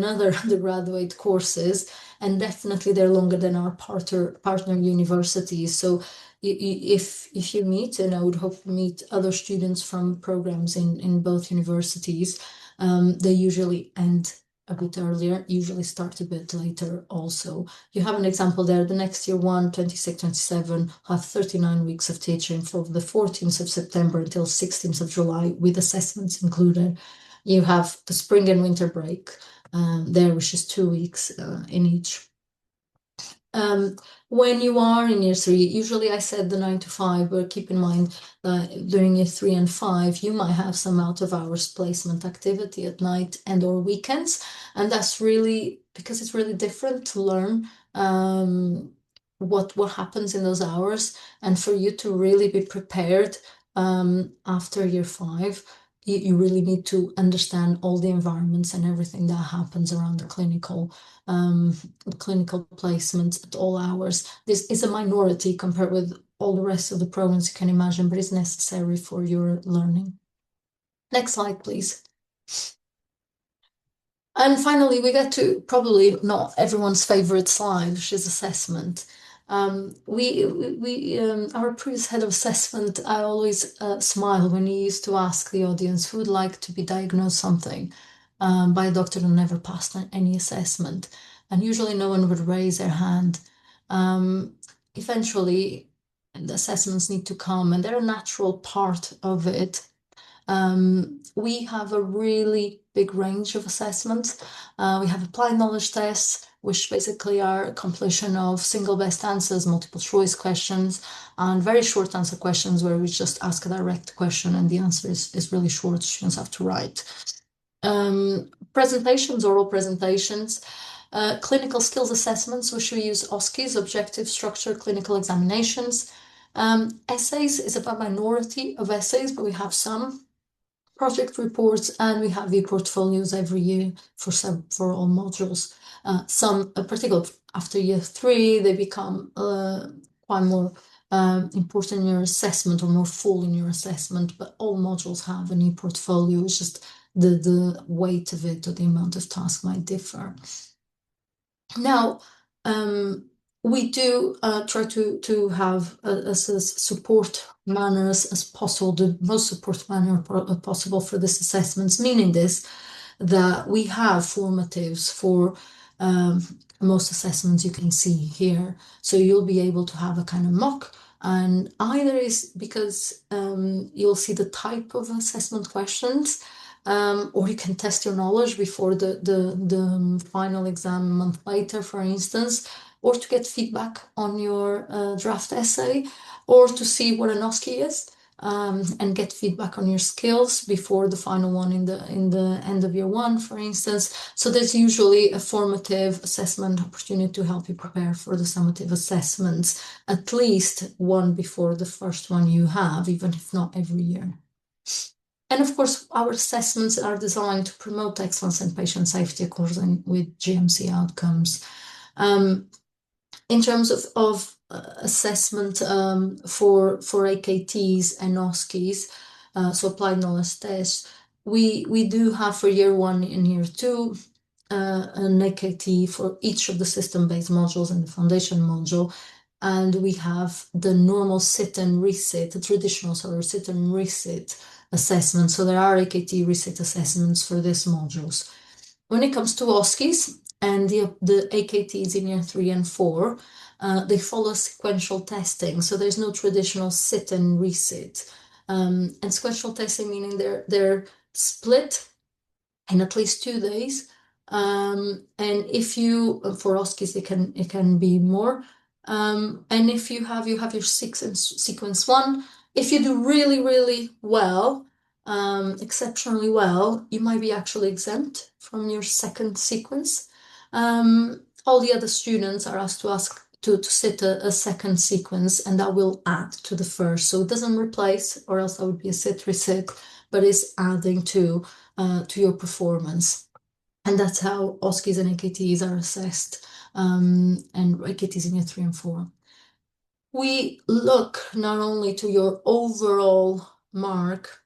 other undergraduate courses, and definitely they're longer than our partner universities. So if you meet, and I would hope to meet other students from programs in both universities, they usually end a bit earlier, usually start a bit later also. You have an example there. The next year 1, 26, 27 have 39 weeks of teaching from the 14th of September until 16th of July with assessments included. You have the spring and winter break there, which is 2 weeks in each. When you are in year 3, usually I said the 9 to 5, but keep in mind that during year 3 and 5, you might have some out of hours placement activity at night and or weekends. And that's really because it's really different to learn what happens in those hours, and for you to really be prepared after year 5. You really need to understand all the environments and everything that happens around the clinical placements at all hours. This is a minority compared with all the rest of the programs you can imagine, but it's necessary for your learning. Next slide, please. And finally, we get to probably not everyone's favorite slide, which is assessment. Our previous head of assessment, I always smile when he used to ask the audience who would like to be diagnosed something by a doctor who never passed any assessment. And usually no one would raise their hand. Eventually, the assessments need to come, and they're a natural part of it. We have a really big range of assessments. We have applied knowledge tests, which basically are a completion of single best answers, multiple choice questions, and very short answer questions where we just ask a direct question and the answer is really short. Students have to write. Presentations, oral presentations, clinical skills assessments, which we use OSCEs, objective structured clinical examinations. Essays is about minority of essays, but we have some project reports, and we have e-portfolios every year for all modules. Some, particularly after year 3, they become quite more important in your assessment or more full in your assessment, but all modules have an e-portfolio. It's just the weight of it or the amount of task might differ. Now, we do try to have as support manners as possible, the most support manner possible for this assessments, meaning this, that we have formatives for most assessments you can see here. So you'll be able to have a kind of mock, and either is because you'll see the type of assessment questions, or you can test your knowledge before the final exam a month later, for instance, or to get feedback on your draft essay, or to see what an OSCE is, and get feedback on your skills before the final one in the end of year 1, for instance. So there's usually a formative assessment opportunity to help you prepare for the summative assessments, at least one before the first one you have, even if not every year. And of course, our assessments are designed to promote excellence and patient safety according with GMC outcomes. In terms of assessment for AKTs and OSCEs, so applied knowledge tests, we do have for year 1 and year 2 an AKT for each of the system-based modules and the foundation module. And we have the normal sit and resit, the traditional sort of sit and resit assessment. So there are AKT resit assessments for these modules. When it comes to OSCEs and the AKTs in year 3 and 4, they follow sequential testing. So there's no traditional sit and resit. And sequential testing meaning they're split in at least 2 days. And if you, for OSCEs, it can be more. And if you have your sequence 1, if you do really, really well, exceptionally well, you might be actually exempt from your second sequence. All the other students are asked to sit a second sequence, and that will add to the first. So it doesn't replace, or else that would be a sit resit, but it's adding to your performance. And that's how OSCEs and AKTs are assessed, and AKTs in year 3 and 4. We look not only to your overall mark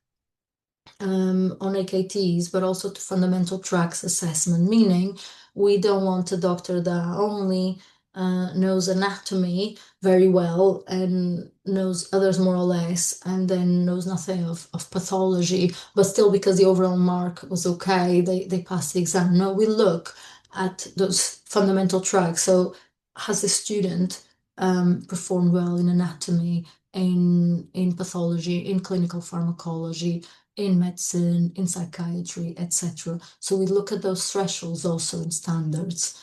on AKTs, but also to fundamental tracks assessment, meaning we don't want a doctor that only knows anatomy very well and knows others more or less, and then knows nothing of pathology, but still because the overall mark was okay, they passed the exam. No, we look at those fundamental tracks. So has the student performed well in anatomy, in pathology, in clinical pharmacology, in medicine, in psychiatry, etc. So we look at those thresholds also in standards,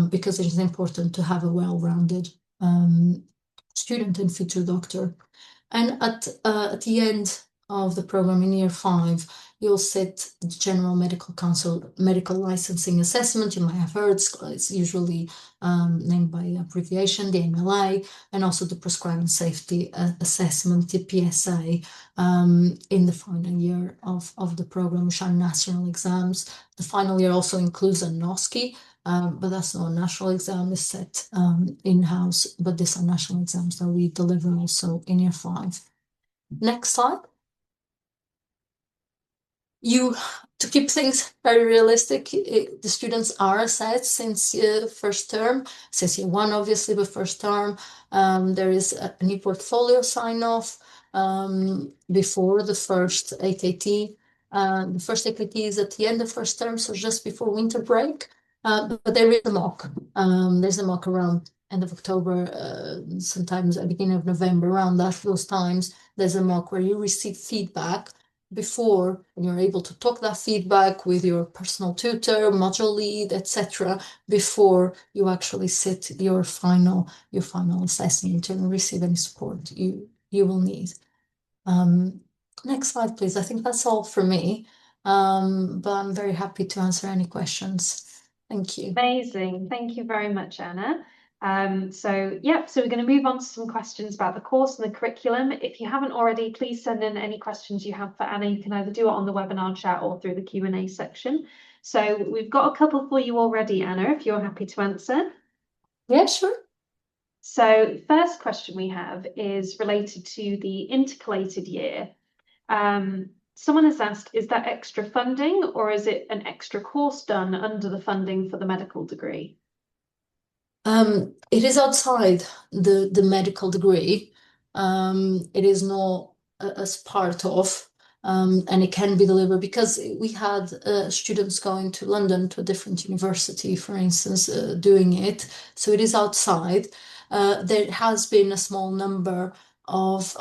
because it is important to have a well-rounded student and future doctor. And at the end of the program in year 5, you'll sit the General Medical Council medical licensing assessment. You might have heard it's usually named by abbreviation, the MLA, and also the prescribing safety assessment, the PSA, in the final year of the program, which are national exams. The final year also includes a NOSCE, but that's not a national exam, it's set in-house, but these are national exams that we deliver also in year 5. Next slide. To keep things very realistic, the students are assessed since first term, since year 1 obviously, but first term. There is a new portfolio sign-off before the first AKT. The first AKT is at the end of first term, so just before winter break. But there is a mock. There's a mock around end of October, sometimes at the beginning of November, around those times. There's a mock where you receive feedback before, and you're able to talk that feedback with your personal tutor, module lead, etc., before you actually sit your final assessment and receive any support you will need. Next slide, please. I think that's all for me, but I'm very happy to answer any questions. Thank you. Amazing. Thank you very much, Anna. So we're going to move on to some questions about the course and the curriculum. If you haven't already, please send in any questions you have for Anna. You can either do it on the webinar chat or through the Q&A section. So we've got a couple for you already, Anna, if you're happy to answer. Yeah, sure. So first question we have is related to the intercalated year. Someone has asked, is that extra funding or is it an extra course done under the funding for the medical degree? It is outside the medical degree. It is not as part of, and it can be delivered because we had students going to London to a different university, for instance, doing it. So it is outside. There has been a small number of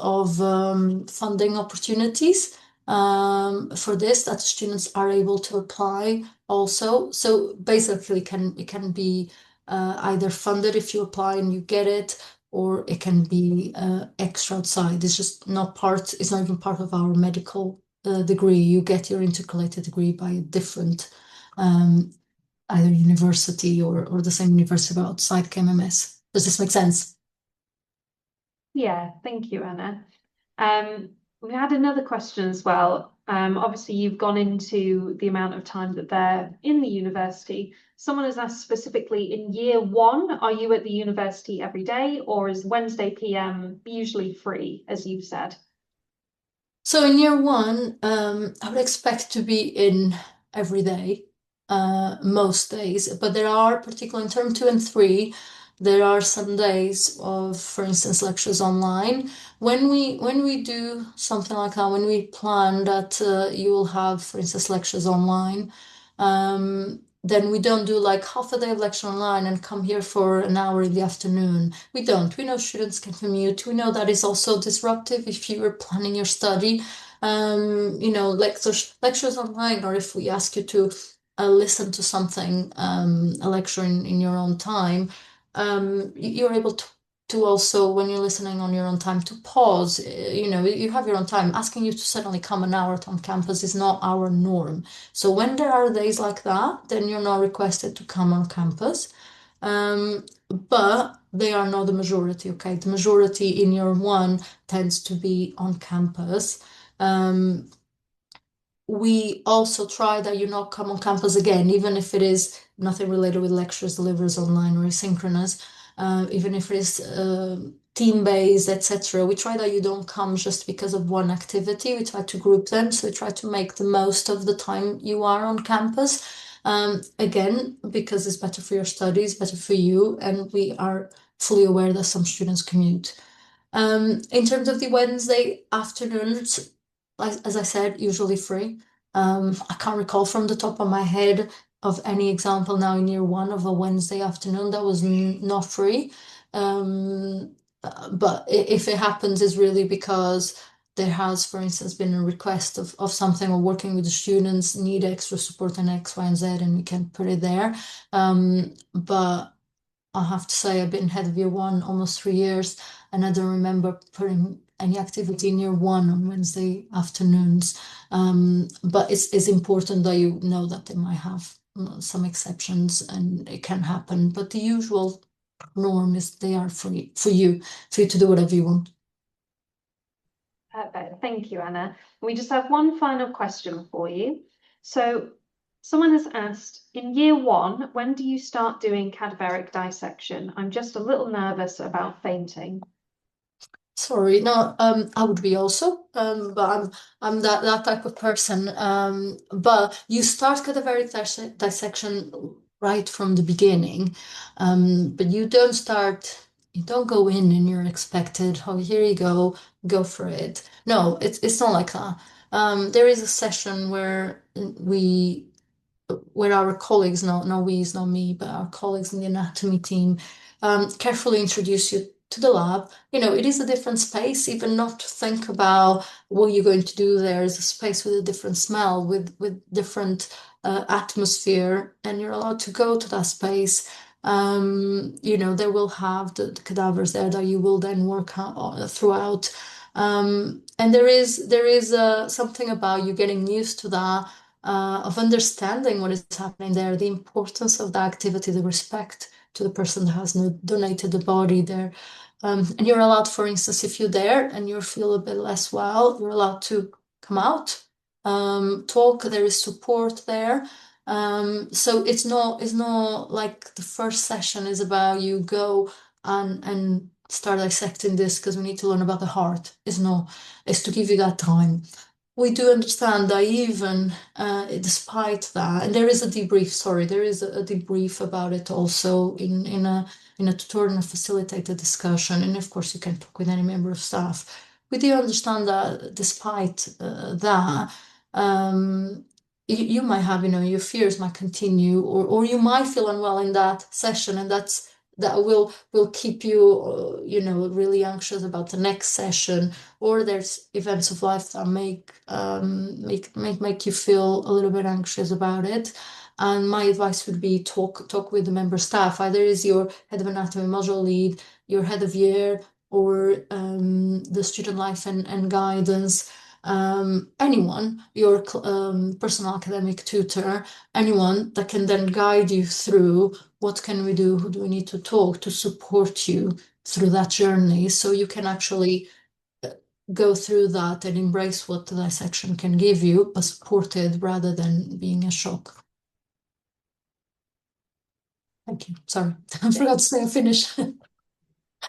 funding opportunities for this that students are able to apply also. So basically, it can be either funded if you apply and you get it, or it can be extra outside. It's just not part, it's not even part of our medical degree. You get your intercalated degree by a different either university or the same university but outside KMMS. Does this make sense? Yeah, thank you, Anna. We had another question as well. Obviously, you've gone into the amount of time that they're in the university. Someone has asked specifically in year 1, are you at the university every day, or is Wednesday PM usually free, as you've said? So in year one, I would expect to be in every day, most days, but there are, particularly in term 2 and 3, there are some days of, for instance, lectures online. When we do something like that, when we plan that you will have, for instance, lectures online, then we don't do like half a day of lecture online and come here for an hour in the afternoon. We don't. We know students can commute. We know that is also disruptive if you were planning your study. Lectures online, or if we ask you to listen to something, a lecture in your own time, you're able to also, when you're listening on your own time, to pause. You have your own time. Asking you to suddenly come an hour on campus is not our norm. So when there are days like that, then you're not requested to come on campus. But they are not the majority, okay? The majority in year one tends to be on campus. Um, we also try that you not come on campus again, even if it is nothing related with lectures delivered online or asynchronous, even if it is team-based, etc. We try that you don't come just because of one activity. We try to group them, so we try to make the most of the time you are on campus. Again, because it's better for your studies, better for you, and we are fully aware that some students commute. In terms of the Wednesday afternoons, as I said, usually free. I can't recall from the top of my head of any example now in year one of a Wednesday afternoon that was not free. But if it happens, it's really because there has, for instance, been a request of something, or working with the students need extra support in X, Y, and Z, and we can put it there. But I have to say I've been head of year one almost 3 years, and I don't remember putting any activity in year one on Wednesday afternoons. But it's important that you know that they might have some exceptions, and it can happen. But the usual norm is they are free for you to do whatever you want. Perfect. Thank you, Anna. We just have one final question for you. So someone has asked, in year one, when do you start doing cadaveric dissection? I'm just a little nervous about fainting. Sorry, no, I would be also, but I'm that type of person. But you start cadaveric dissection right from the beginning, but you don't go in and you're expected, oh, here you go for it. No, it's not like that. There is a session where our colleagues, no we, it's not me, but our colleagues in the anatomy team, carefully introduce you to the lab. It is a different space, even not to think about what you're going to do there. Is a space with a different smell, with different atmosphere, and you're allowed to go to that space. They will have the cadavers there that you will then work out throughout. And there is something about you getting used to that, of understanding what is happening there, the importance of the activity, the respect to the person that has donated the body there. And you're allowed, for instance, if you're there and you feel a bit less well, you're allowed to come out, talk. There is support there. So it's not like the first session is about you go and start dissecting this because we need to learn about the heart. It's to give you that time. We do understand that even despite that, and there is a debrief, sorry, there is a debrief about it also in a tutorial and a facilitated discussion. And of course, you can talk with any member of staff. We do understand that despite that, you might have, your fears might continue, or you might feel unwell in that session, and that will keep you, really anxious about the next session. Or there's events of life that make you feel a little bit anxious about it. And my advice would be talk with the member staff. Either is your head of anatomy module lead, your head of year, or the student life and guidance. Anyone, your personal academic tutor, anyone that can then guide you through what can we do, who do we need to talk to support you through that journey, so you can actually go through that and embrace what the dissection can give you, but supported rather than being a shock. Thank you. Sorry, I forgot to say I finished.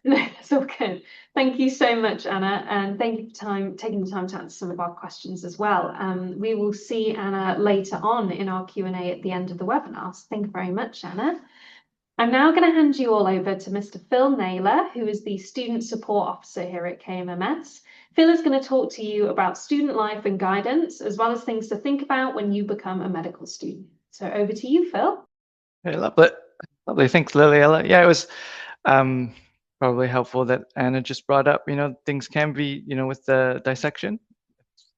No, that's all good. Thank you so much, Anna, and thank you for taking the time to answer some of our questions as well. We will see Anna later on in our Q&A at the end of the webinar. So thank you very much, Anna. I'm now going to hand you all over to Mr. Phil Naylor, who is the Student Support Officer here at KMMS. Phil is going to talk to you about student life and guidance, as well as things to think about when you become a medical student. So over to you, Phil. Hey, lovely. Lovely. Thanks, Liliella. Yeah, it was um, probably helpful that Anna just brought up, things can be, with the dissection,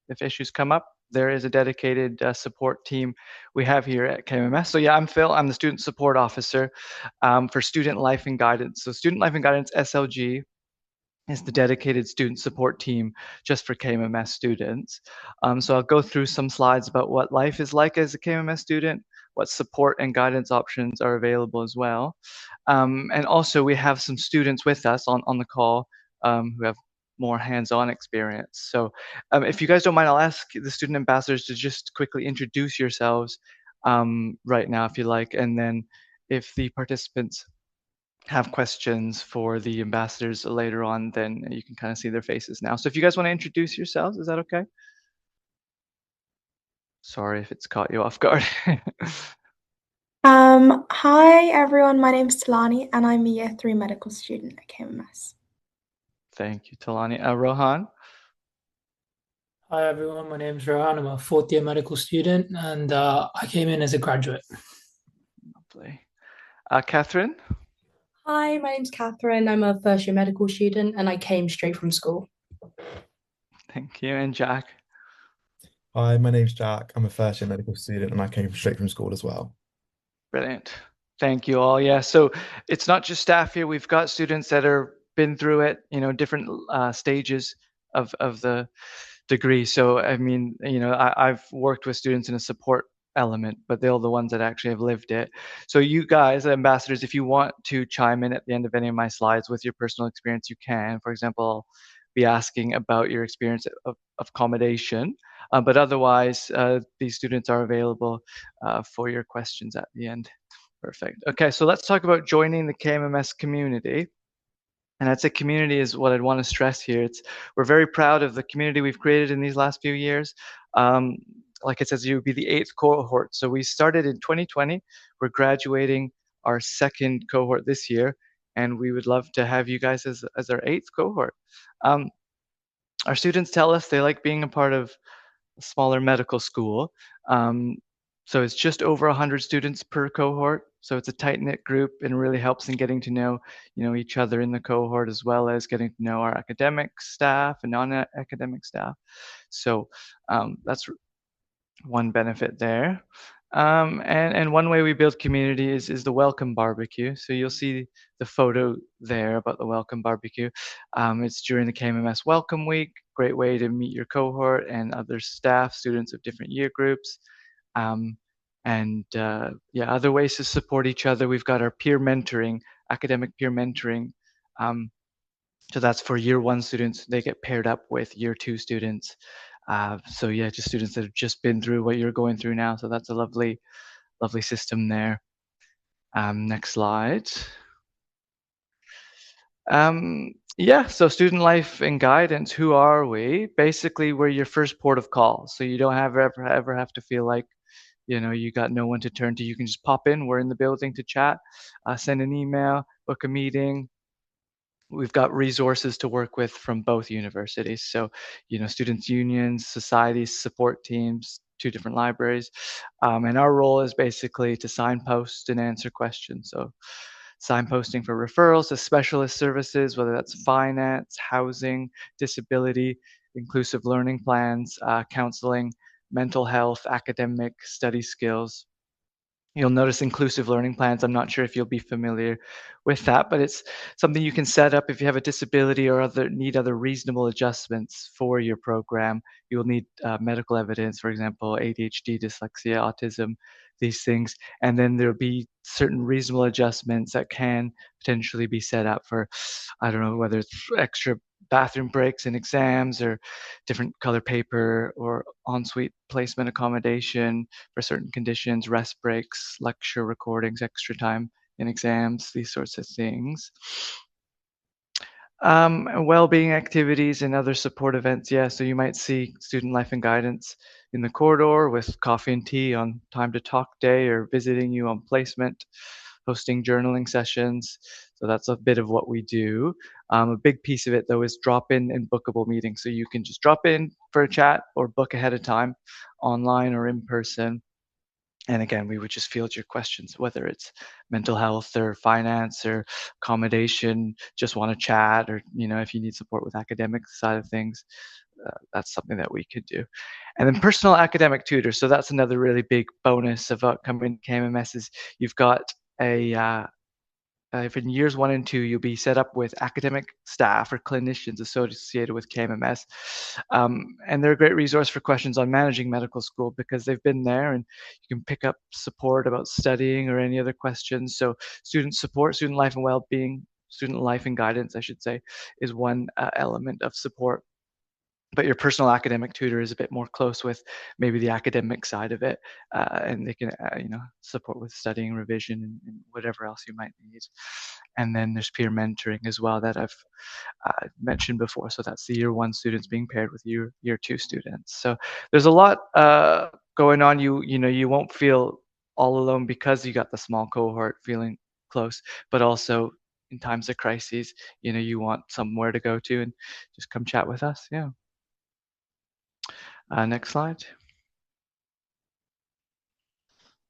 if issues come up, there is a dedicated support team we have here at KMMS. So yeah, I'm Phil. I'm the Student Support Officer for Student Life and Guidance. So Student Life and Guidance, SLG, is the dedicated student support team just for KMMS students. So I'll go through some slides about what life is like as a KMMS student, what support and guidance options are available as well. And also we have some students with us on the call who have more hands-on experience. So if you guys don't mind, I'll ask the student ambassadors to just quickly introduce yourselves right now, if you like, and then if the participants have questions for the ambassadors later on, then you can kind of see their faces now. So if you guys want to introduce yourselves, is that okay? Sorry if it's caught you off guard. Hi everyone, my name's Talani and I'm a year 3 medical student at KMMS. Thank you, Talani. Rohan? Hi everyone, my name is Rohan. I'm a fourth year medical student and I came in as a graduate. Lovely. Catherine? Hi, my name's Catherine. I'm a first year medical student and I came straight from school. Thank you. And Jack? Hi, my name's Jack. I'm a first year medical student and I came straight from school as well. Brilliant. Thank you all. Yeah, so it's not just staff here. We've got students that are been through it, different stages of the degree. So, I mean, I've worked with students in a support element, but they're the ones that actually have lived it. So you guys, ambassadors, if you want to chime in at the end of any of my slides with your personal experience, you can. For example, I'll be asking about your experience of accommodation, but otherwise, these students are available for your questions at the end. Perfect. Okay, so let's talk about joining the KMMS community. And I'd say community is what I'd want to stress here. We're very proud of the community we've created in these last few years. Like it says, you would be the 8th cohort. So we started in 2020. We're graduating our 2nd cohort this year, and we would love to have you guys as our 8th cohort. Our students tell us they like being a part of a smaller medical school. So it's just over 100 students per cohort. So it's a tight-knit group and really helps in getting to know, each other in the cohort, as well as getting to know our academic staff and non-academic staff. So that's one benefit there. And one way we build community is the welcome barbecue. So you'll see the photo there about the welcome barbecue. It's during the KMMS Welcome Week. Great way to meet your cohort and other staff, students of different year groups. Other ways to support each other. We've got our peer mentoring, academic peer mentoring. So that's for year 1 students. They get paired up with year 2 students. Just students that have just been through what you're going through now. So that's a lovely, lovely system there. Next slide. So student life and guidance, who are we? Basically, we're your first port of call. So you don't ever have to feel like, you got no one to turn to. You can just pop in. We're in the building to chat, send an email, book a meeting. We've got resources to work with from both universities. So, students' unions, societies, support teams, 2 different libraries. And our role is basically to signpost and answer questions. So signposting for referrals to specialist services, whether that's finance, housing, disability, inclusive learning plans, counseling, mental health, academic, study skills. You'll notice inclusive learning plans. I'm not sure if you'll be familiar with that, but it's something you can set up if you have a disability or need other reasonable adjustments for your program. You'll need medical evidence, for example, ADHD, dyslexia, autism, these things. And then there'll be certain reasonable adjustments that can potentially be set up for, I don't know, whether it's extra bathroom breaks in exams or different color paper or ensuite placement accommodation for certain conditions, rest breaks, lecture recordings, extra time in exams, these sorts of things. Well-being activities and other support events. Yeah, so you might see student life and guidance in the corridor with coffee and tea on time to talk day, or visiting you on placement, hosting journaling sessions. So that's a bit of what we do. A big piece of it though is drop-in and bookable meetings. So you can just drop in for a chat or book ahead of time, online or in person. And again, we would just field your questions, whether it's mental health or finance or accommodation, just want to chat, or if you need support with academic side of things, that's something that we could do. And then personal academic tutor. So that's another really big bonus of upcoming KMMS is you've got if in years 1 and 2, you'll be set up with academic staff or clinicians associated with KMMS. And they're a great resource for questions on managing medical school because they've been there, and you can pick up support about studying or any other questions. So student support, student life and well-being, student life and guidance, I should say, is one element of support. But your personal academic tutor is a bit more close with maybe the academic side of it, and they can support with studying, revision, and whatever else you might need. And then there's peer mentoring as well that I've mentioned before. So that's the year 1 students being paired with year 2 students. So there's a lot going on. You won't feel all alone because you got the small cohort feeling close, but also in times of crises, you want somewhere to go to and just come chat with us. Yeah. Next slide.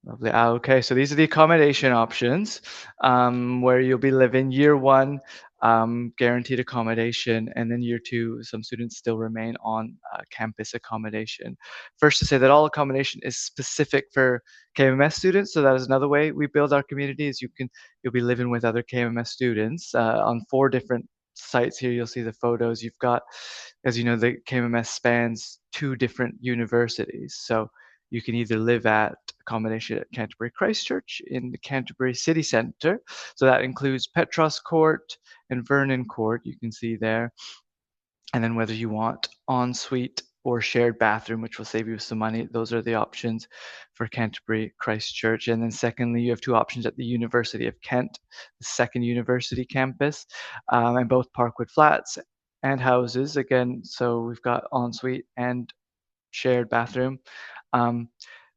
Lovely. Okay, so these are the accommodation options where you'll be living. Year 1, guaranteed accommodation, and then year 2, some students still remain on campus accommodation. First, to say that all accommodation is specific for KMMS students, so that is another way we build our community. Is you'll be living with other KMMS students on 4 different sites. Here you'll see the photos. You've got, as you know, the KMMS spans 2 different universities, so you can either live at accommodation at Canterbury Christchurch in the Canterbury City Centre. So that includes Petros Court and Vernon Court, you can see there. And then whether you want ensuite or shared bathroom, which will save you some money, those are the options for Canterbury Christchurch. And then secondly, you have 2 options at the University of Kent, the second university campus, and both Parkwood flats and houses. Again, so we've got ensuite and shared bathroom.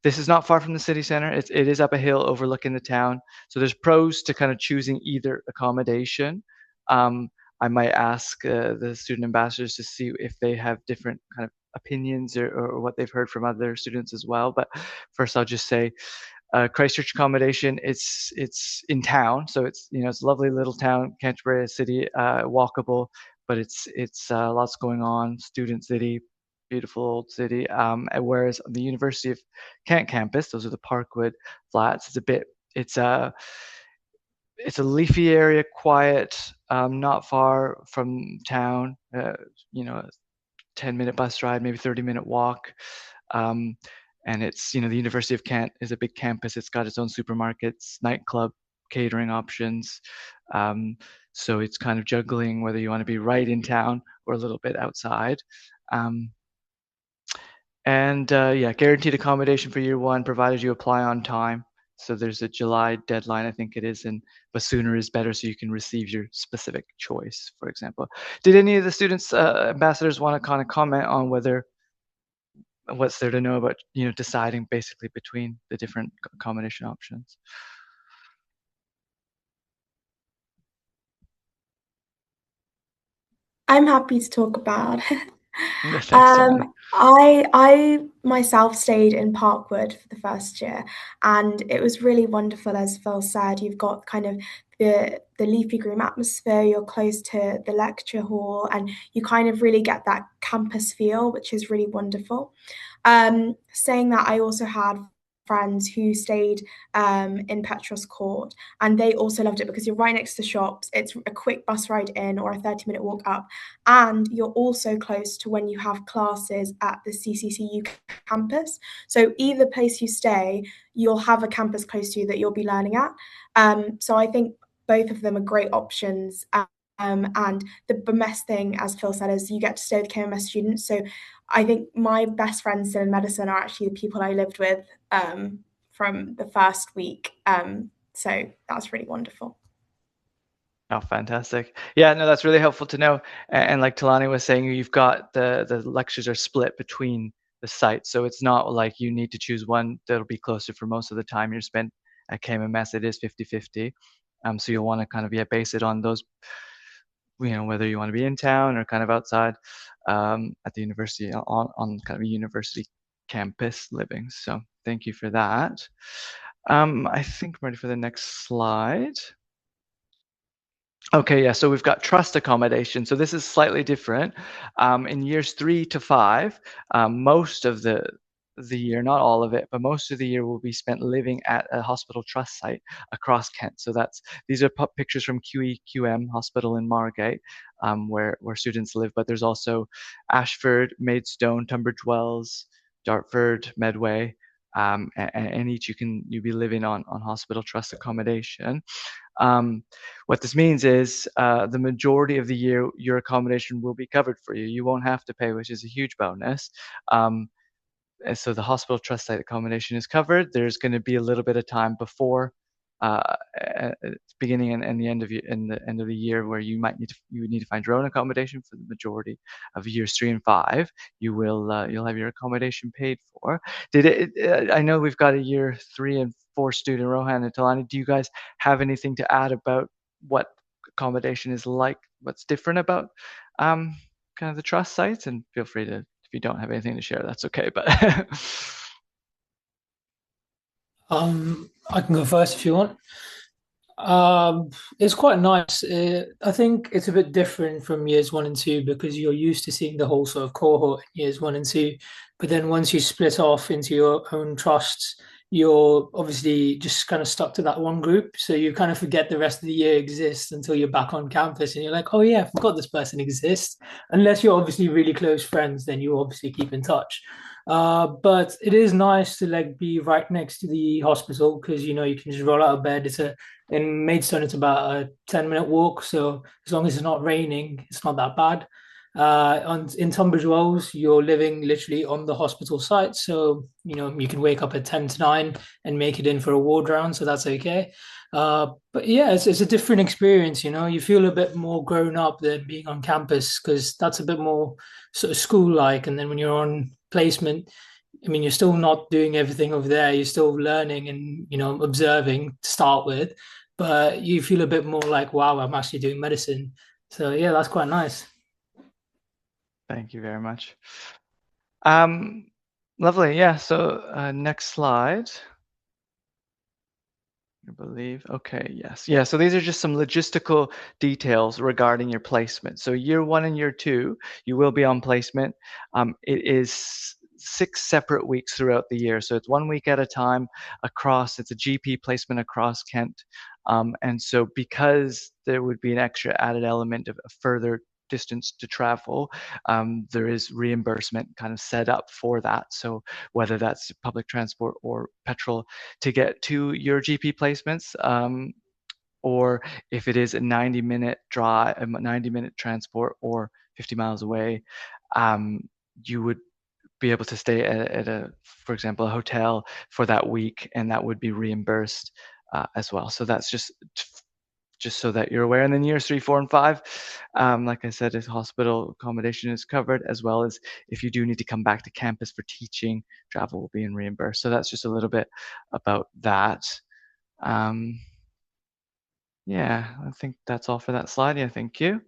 This is not far from the city center. It is up a hill overlooking the town. So there's pros to kind of choosing either accommodation. I might ask the student ambassadors to see if they have different kind of opinions or what they've heard from other students as well. But first, I'll just say Christchurch accommodation. It's in town, so it's it's a lovely little town, Canterbury city, walkable, but it's lots going on. Student city, beautiful old city. Whereas on the University of Kent campus, those are the Parkwood flats. It's a leafy area, quiet, not far from town. A 10-minute bus ride, maybe 30-minute walk. And it's, the University of Kent is a big campus. It's got its own supermarkets, nightclub, catering options. So it's kind of juggling whether you want to be right in town or a little bit outside. Guaranteed accommodation for year 1, provided you apply on time. So there's a July deadline, I think it is, but sooner is better so you can receive your specific choice, for example. Did any of the students, ambassadors, want to kind of comment on what's there to know about, deciding basically between the different accommodation options? I'm happy to talk about. Thanks, Tony. I myself stayed in Parkwood for the first year, and it was really wonderful. As Phil said, you've got kind of the leafy green atmosphere. You're close to the lecture hall, and you kind of really get that campus feel, which is really wonderful. Saying that, I also had friends who stayed in Petros Court, and they also loved it because you're right next to the shops. It's a quick bus ride in or a 30-minute walk up, and you're also close to when you have classes at the CCCU campus. So either place you stay, you'll have a campus close to you that you'll be learning at. So I think both of them are great options. And the best thing, as Phil said, is you get to stay with KMMS students. So I think my best friends still in medicine are actually the people I lived with from the first week. So that's really wonderful. Oh, fantastic. Yeah, no, that's really helpful to know. And like Talani was saying, you've got the lectures are split between the sites. So it's not like you need to choose one that'll be closer for most of the time you're spent at KMMS. It is 50-50. So you'll want to kind of, yeah, base it on those, whether you want to be in town or kind of outside at the university on kind of a university campus living. So thank you for that. I think I'm ready for the next slide. Okay, yeah, so we've got trust accommodation. So this is slightly different. In years 3 to 5, most of the year, not all of it, but most of the year will be spent living at a hospital trust site across Kent. So these are pictures from QEQM Hospital in Margate, where students live. But there's also Ashford, Maidstone, Tunbridge Wells, Dartford, Medway, and each you'll be living on hospital trust accommodation. What this means is the majority of the year, your accommodation will be covered for you. You won't have to pay, which is a huge bonus. And so the hospital trust site accommodation is covered. There's going to be a little bit of time before beginning and the end of the year where you would need to find your own accommodation. For the majority of years 3 and 5, you'll have your accommodation paid for. I know we've got a year 3 and 4 student, Rohan and Talani. Do you guys have anything to add about what accommodation is like? What's different about kind of the trust sites? And feel free to, if you don't have anything to share, that's okay. But I can go first if you want. It's quite nice. I think it's a bit different from years 1 and 2 because you're used to seeing the whole sort of cohort in years 1 and 2. But then once you split off into your own trusts, you're obviously just kind of stuck to that one group. So you kind of forget the rest of the year exists until you're back on campus and you're like, oh yeah, I forgot this person exists. Unless you're obviously really close friends, then you obviously keep in touch. But it is nice to like be right next to the hospital because you can just roll out of bed. In Maidstone, it's about a 10-minute walk, so as long as it's not raining, it's not that bad. In Tunbridge Wells, you're living literally on the hospital site, so you can wake up at 10 to 9 and make it in for a ward round, so that's okay. But yeah, it's a different experience. You feel a bit more grown up than being on campus because that's a bit more sort of school-like, and then when you're on placement, I mean, you're still not doing everything over there. You're still learning and, observing to start with, but you feel a bit more like, wow, I'm actually doing medicine. So yeah, that's quite nice. Thank you very much. Lovely. Yeah. So next slide. I believe. Okay, yes. Yeah, so these are just some logistical details regarding your placement. So year 1 and year 2, you will be on placement. It is 6 separate weeks throughout the year. So it's 1 week at a time it's a GP placement across Kent. And so because there would be an extra added element of a further distance to travel, there is reimbursement kind of set up for that. So whether that's public transport or petrol to get to your GP placements, or if it is a 90-minute drive, a 90-minute transport, or 50 miles away, you would be able to stay at for example, a hotel for that week, and that would be reimbursed as well. So that's just so that you're aware. And then years 3, 4, and 5, like I said, hospital accommodation is covered, as well as if you do need to come back to campus for teaching, travel will be reimbursed. So that's just a little bit about that. Yeah, I think that's all for that slide. Yeah, thank you.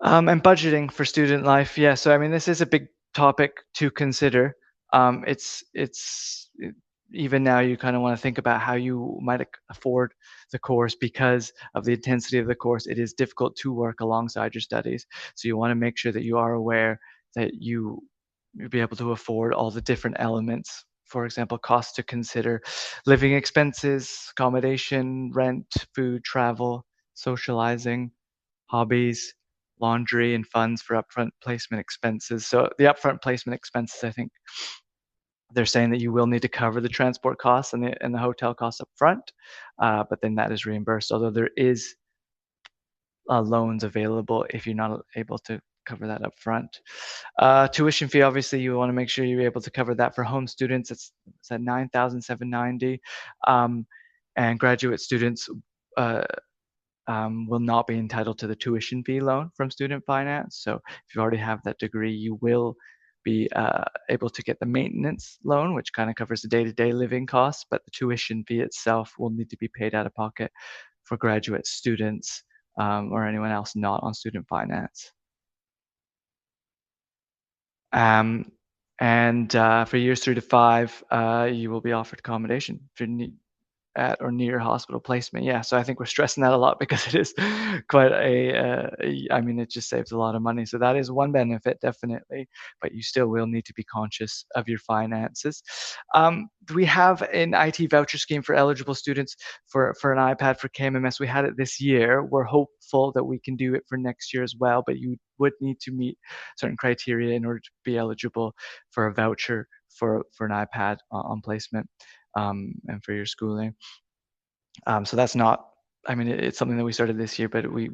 And budgeting for student life. Yeah, so I mean, this is a big topic to consider. Even now you kind of want to think about how you might afford the course because of the intensity of the course. It is difficult to work alongside your studies. So you want to make sure that you are aware that you'll be able to afford all the different elements. For example, costs to consider: living expenses, accommodation, rent, food, travel, socializing, hobbies, laundry, and funds for upfront placement expenses. So the upfront placement expenses, I think they're saying that you will need to cover the transport costs and the hotel costs up front, but then that is reimbursed, although there is loans available if you're not able to cover that up front. Tuition fee, obviously, you want to make sure you're able to cover that. For home students, it's at $9,790, and graduate students, will not be entitled to the tuition fee loan from student finance. So if you already have that degree, you will be able to get the maintenance loan, which kind of covers the day-to-day living costs, but the tuition fee itself will need to be paid out of pocket for graduate students or anyone else not on student finance. And for years 3 to 5, you will be offered accommodation at or near hospital placement. Yeah, so I think we're stressing that a lot because it is quite I mean, it just saves a lot of money. So that is one benefit, definitely, but you still will need to be conscious of your finances. We have an IT voucher scheme for eligible students for an iPad for KMMS. We had it this year. We're hopeful that we can do it for next year as well, but you would need to meet certain criteria in order to be eligible for a voucher for an iPad on placement. And for your schooling. So that's not, I mean, it's something that we started this year, but we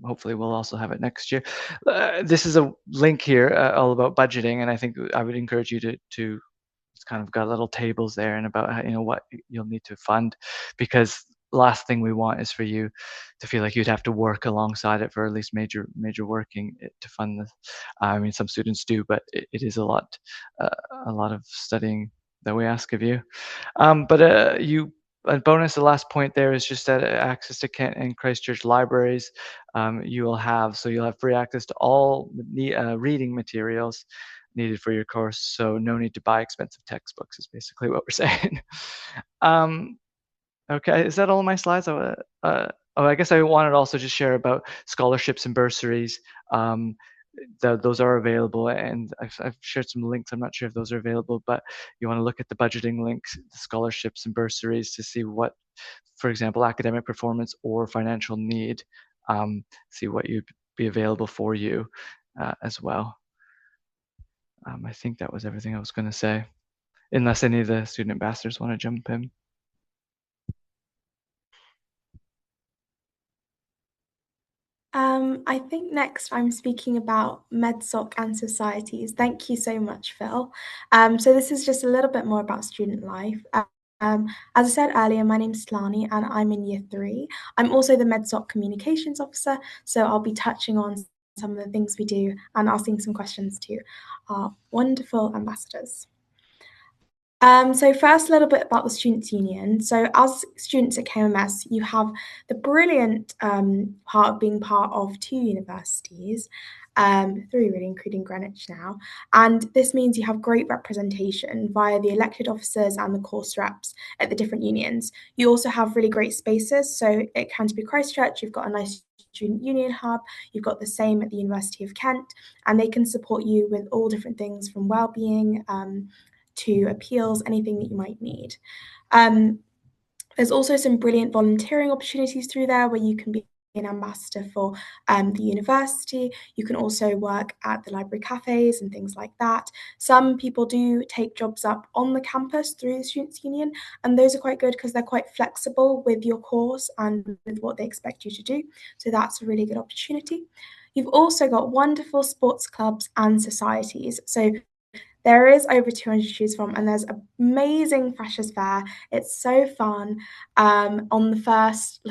hopefully will also have it next year. This is a link here all about budgeting, and I think I would encourage you to it's kind of got little tables there and about how, what you'll need to fund, because last thing we want is for you to feel like you'd have to work alongside it for at least major working to fund this. I mean, some students do, but it is a lot of studying that we ask of you. But a bonus, the last point there is just that access to Kent and Christchurch libraries you will have. So you'll have free access to all reading materials needed for your course. So no need to buy expensive textbooks is basically what we're saying. Okay, is that all of my slides? I guess I wanted to also just share about scholarships and bursaries. Those are available, and I've shared some links. I'm not sure if those are available, but you want to look at the budgeting links, the scholarships and bursaries to see what, for example, academic performance or financial need, see what you'd be available for you as well. I think that was everything I was going to say, unless any of the student ambassadors want to jump in. I think next I'm speaking about MedSoc and societies. Thank you so much, Phil. So this is just a little bit more about student life. As I said earlier, my name is Slani and I'm in year 3. I'm also the MedSoc communications officer, so I'll be touching on some of the things we do and asking some questions to our wonderful ambassadors. So first, a little bit about the Students' Union. So as students at KMMS, you have the brilliant part of being part of 2 universities, 3 really, including Greenwich now. And this means you have great representation via the elected officers and the course reps at the different unions. You also have really great spaces. So at Canterbury Christchurch, you've got a nice student union hub. You've got the same at the University of Kent, and they can support you with all different things from wellbeing, to appeals, anything that you might need. There's also some brilliant volunteering opportunities through there where you can be an ambassador for the university. You can also work at the library cafes and things like that. Some people do take jobs up on the campus through the Students' Union, and those are quite good because they're quite flexible with your course and with what they expect you to do. So that's a really good opportunity. You've also got wonderful sports clubs and societies. So there is over 200 to choose from, and there's amazing freshers fair. It's so fun. On the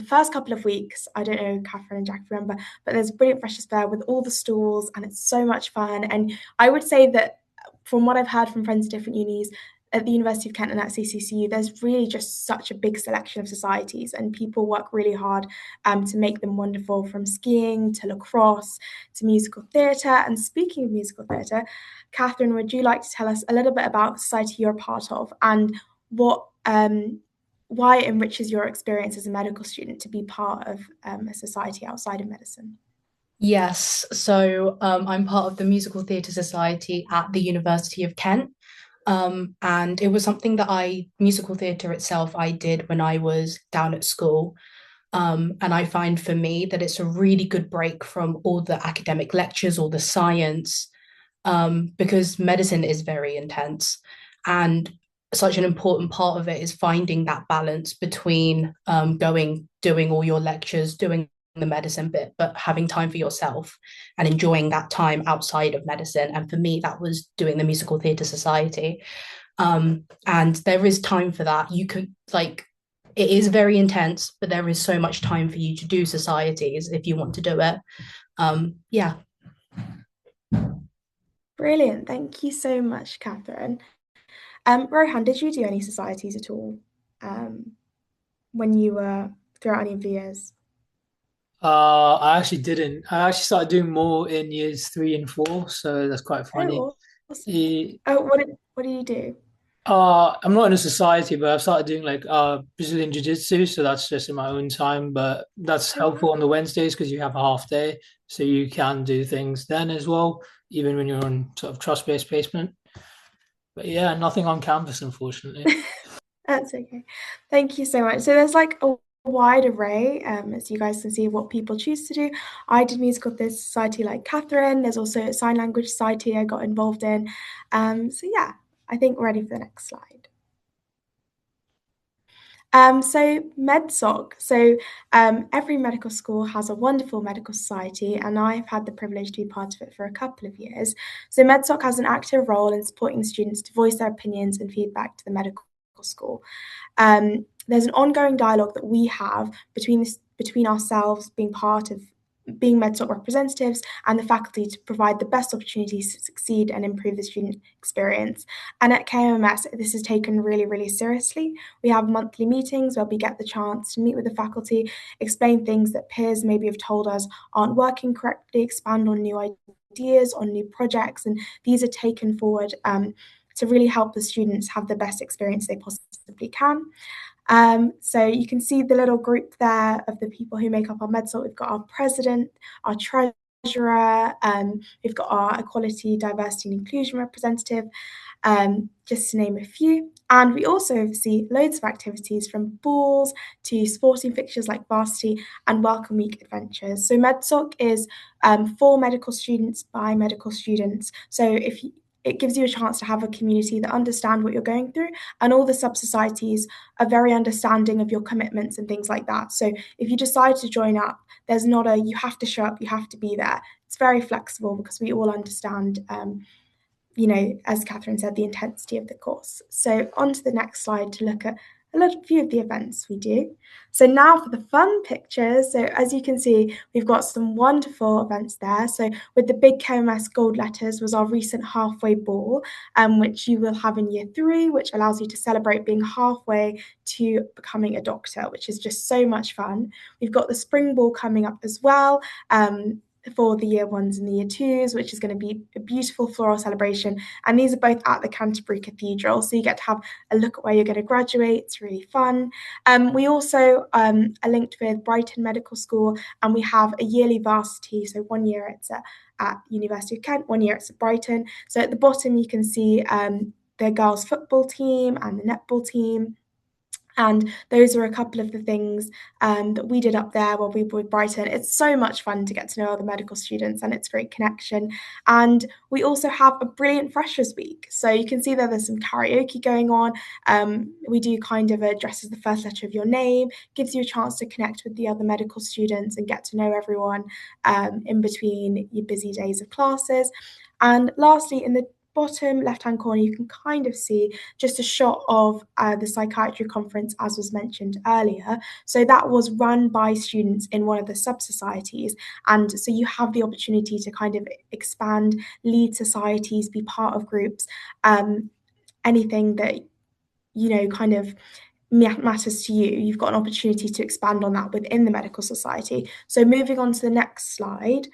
first couple of weeks, I don't know, Catherine and Jack remember, but there's a brilliant freshers fair with all the stalls, and it's so much fun. And I would say that from what I've heard from friends at different unis, at the University of Kent and at CCCU, there's really just such a big selection of societies, and people work really hard to make them wonderful, from skiing to lacrosse to musical theatre. And speaking of musical theatre, Catherine, would you like to tell us a little bit about the society you're a part of and what why it enriches your experience as a medical student to be part of a society outside of medicine? Yes, so I'm part of the Musical Theatre Society at the University of Kent. And it was something that musical theatre itself, I did when I was down at school. And I find for me that it's a really good break from all the academic lectures, all the science, because medicine is very intense. And such an important part of it is finding that balance between doing all your lectures, doing the medicine bit, but having time for yourself and enjoying that time outside of medicine. And for me, that was doing the Musical Theatre Society. And there is time for that. You could, like, it is very intense, but there is so much time for you to do societies if you want to do it. Yeah. Brilliant. Thank you so much, Catherine. Rohan, did you do any societies at all when you were throughout any of the years? I actually didn't. I actually started doing more in years 3 and 4, so that's quite funny. Oh, awesome. Eh, Oh, what did you do? I'm not in a society, but I've started doing like Brazilian Jiu-Jitsu, so that's just in my own time. But that's Oh, helpful wow. on the Wednesdays because you have a half day, so you can do things then as well, even when you're on sort of trust-based placement. But yeah, nothing on campus, unfortunately. That's okay. Thank you so much. So there's like a wide array, as you guys can see, of what people choose to do. I did musical theatre society like Catherine. There's also a sign language society I got involved in. So yeah, I think we're ready for the next slide. So MedSoc. So every medical school has a wonderful medical society, and I've had the privilege to be part of it for a couple of years. So MedSoc has an active role in supporting students to voice their opinions and feedback to the medical school. There's an ongoing dialogue that we have between ourselves being part of being MedSoc representatives and the faculty to provide the best opportunities to succeed and improve the student experience. And at KMMS, this is taken really, really seriously. We have monthly meetings where we get the chance to meet with the faculty, explain things that peers maybe have told us aren't working correctly, expand on new ideas, on new projects, and these are taken forward to really help the students have the best experience they possibly can. So you can see the little group there of the people who make up our MedSalt. We've got our president, our treasurer, we've got our equality, diversity and inclusion representative, just to name a few. And we also oversee loads of activities from balls to sporting fixtures like varsity and welcome week adventures. So MedSoc is for medical students by medical students. So it gives you a chance to have a community that understand what you're going through, and all the sub-societies are very understanding of your commitments and things like that. So if you decide to join up, there's not a you have to show up, you have to be there. It's very flexible because we all understand as Catherine said, the intensity of the course. So on to the next slide to look at a few of the events we do. So now for the fun pictures. So as you can see, we've got some wonderful events there. So with the big KMS gold letters was our recent halfway ball, which you will have in year 3, which allows you to celebrate being halfway to becoming a doctor, which is just so much fun. We've got the spring ball coming up as well. For the year 1s and the year 2s, which is going to be a beautiful floral celebration. And these are both at the Canterbury Cathedral, so you get to have a look at where you're going to graduate. It's really fun. We also are linked with Brighton Medical School, and we have a yearly varsity. So 1 year it's at University of Kent, 1 year it's at Brighton. So at the bottom you can see the girls' football team and the netball team. And those are a couple of the things that we did up there while we were with Brighton. It's so much fun to get to know other medical students, and it's great connection. And we also have a brilliant Freshers Week. So you can see there's some karaoke going on. We do kind of a dress as the first letter of your name, gives you a chance to connect with the other medical students and get to know everyone in between your busy days of classes. And lastly, in the bottom left-hand corner, you can kind of see just a shot of the psychiatry conference, as was mentioned earlier. So that was run by students in one of the sub-societies. And so you have the opportunity to kind of expand, lead societies, be part of groups, anything that, kind of matters to you. You've got an opportunity to expand on that within the medical society. So moving on to the next slide.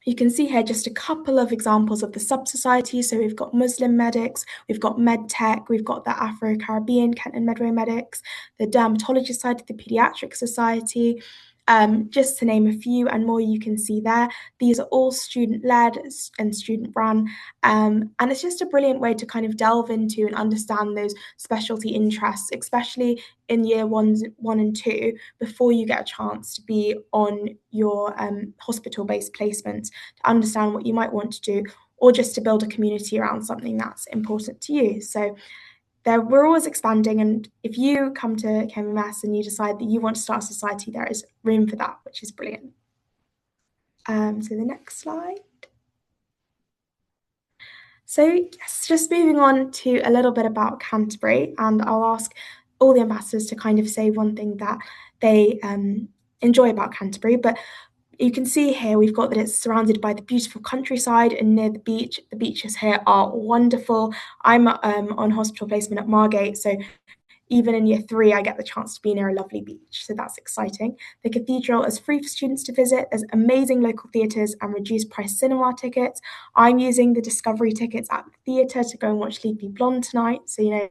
You can see here just a couple of examples of the sub-societies. So we've got Muslim medics, we've got MedTech, we've got the Afro-Caribbean Kent and Medway medics, the Dermatology Society, the Pediatric Society, just to name a few, and more you can see there. These are all student-led and student-run, and it's just a brilliant way to kind of delve into and understand those specialty interests, especially in year 1 and 2, before you get a chance to be on your hospital-based placement, to understand what you might want to do, or just to build a community around something that's important to you. So we're always expanding, and if you come to KMMS and you decide that you want to start a society, there is room for that, which is brilliant. So the next slide. So yes, just moving on to a little bit about Canterbury, and I'll ask all the ambassadors to kind of say one thing that they enjoy about Canterbury. But you can see here we've got that it's surrounded by the beautiful countryside and near the beach. The beaches here are wonderful. I'm on hospital placement at Margate, so even in year 3, I get the chance to be near a lovely beach, so that's exciting. The cathedral is free for students to visit. There's amazing local theatres and reduced price cinema tickets. I'm using the Discovery tickets at the theatre to go and watch Legally Blonde tonight, so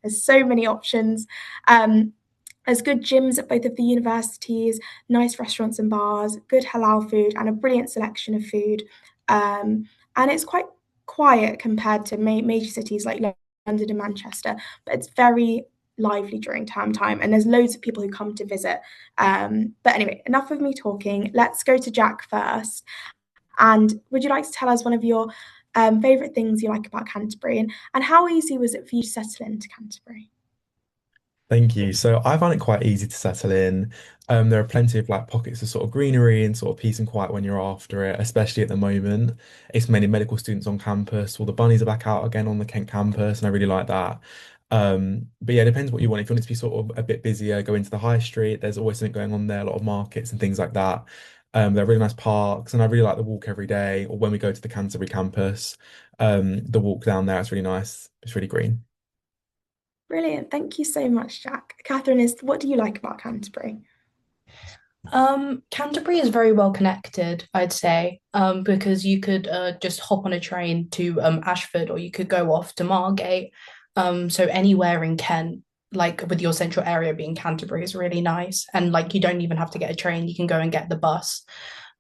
there's so many options. There's good gyms at both of the universities, nice restaurants and bars, good halal food, and a brilliant selection of food. And it's quite quiet compared to major cities like London and Manchester, but it's very lively during term time, and there's loads of people who come to visit. But anyway, enough of me talking. Let's go to Jack first. And would you like to tell us one of your favourite things you like about Canterbury, and how easy was it for you to settle into Canterbury? Thank you. So I found it quite easy to settle in. There are plenty of like pockets of sort of greenery and sort of peace and quiet when you're after it, especially at the moment. It's many medical students on campus. All the bunnies are back out again on the Kent campus, and I really like that. But yeah, it depends what you want. If you want it to be sort of a bit busier, go into the high street. There's always something going on there, a lot of markets and things like that. There are really nice parks, and I really like the walk every day, or when we go to the Canterbury campus. The walk down there is really nice. It's really green. Brilliant. Thank you so much, Jack. Catherine, what do you like about Canterbury? Canterbury is very well connected, I'd say, because you could just hop on a train to Ashford, or you could go off to Margate. So anywhere in Kent, like with your central area being Canterbury, is really nice. And like you don't even have to get a train, you can go and get the bus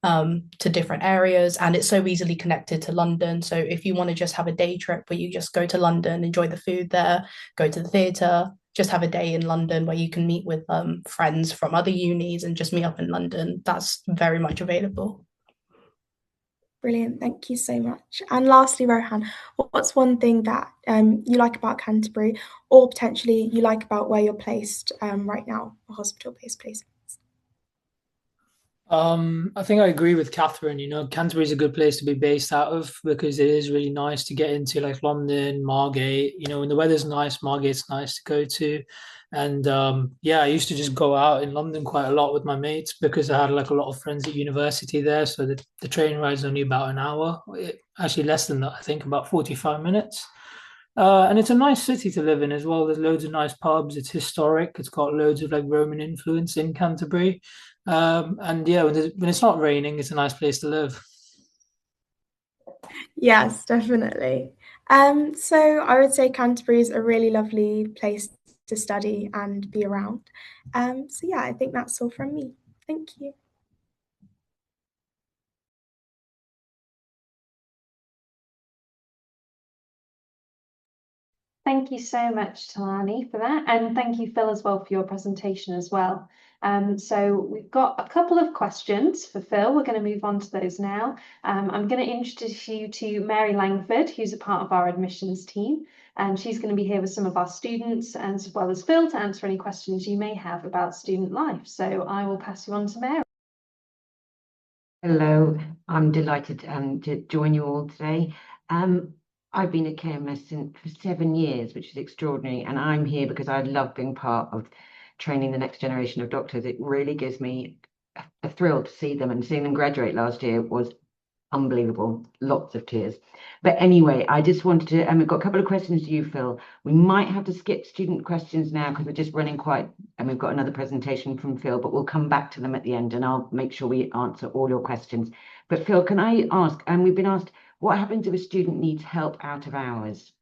to different areas, and it's so easily connected to London. So if you want to just have a day trip where you just go to London, enjoy the food there, go to the theatre, just have a day in London where you can meet with friends from other unis and just meet up in London, that's very much available. Brilliant, thank you so much. And lastly, Rohan, what's one thing that you like about Canterbury, or potentially you like about where you're placed right now, a hospital-based place? I think I agree with Catherine. Canterbury is a good place to be based out of because it is really nice to get into, like London, Margate. When the weather's nice, Margate's nice to go to. And yeah, I used to just go out in London quite a lot with my mates because I had like a lot of friends at university there. So the train ride is only about an hour, actually less than that, I think about 45 minutes. And it's a nice city to live in as well. There's loads of nice pubs. It's historic. It's got loads of like Roman influence in Canterbury. And yeah, when it's not raining, it's a nice place to live. Yes, definitely. So I would say Canterbury is a really lovely place to study and be around. So yeah, I think that's all from me. Thank you. Thank you so much, Talani, for that. And thank you, Phil, as well, for your presentation as well. So we've got a couple of questions for Phil. We're going to move on to those now. I'm going to introduce you to Mary Langford, who's a part of our admissions team. And she's going to be here with some of our students, as well as Phil, to answer any questions you may have about student life. So I will pass you on to Mary. Hello, I'm delighted to join you all today. I've been at KMS for 7 years, which is extraordinary, and I'm here because I love being part of training the next generation of doctors. It really gives me a thrill to see them, and seeing them graduate last year was unbelievable. Lots of tears. But anyway, I just wanted to, we've got a couple of questions to you, Phil. We might have to skip student questions now because we're just running quite, and we've got another presentation from Phil, but we'll come back to them at the end and I'll make sure we answer all your questions. But Phil, can I ask, and we've been asked, what happens if a student needs help out of hours?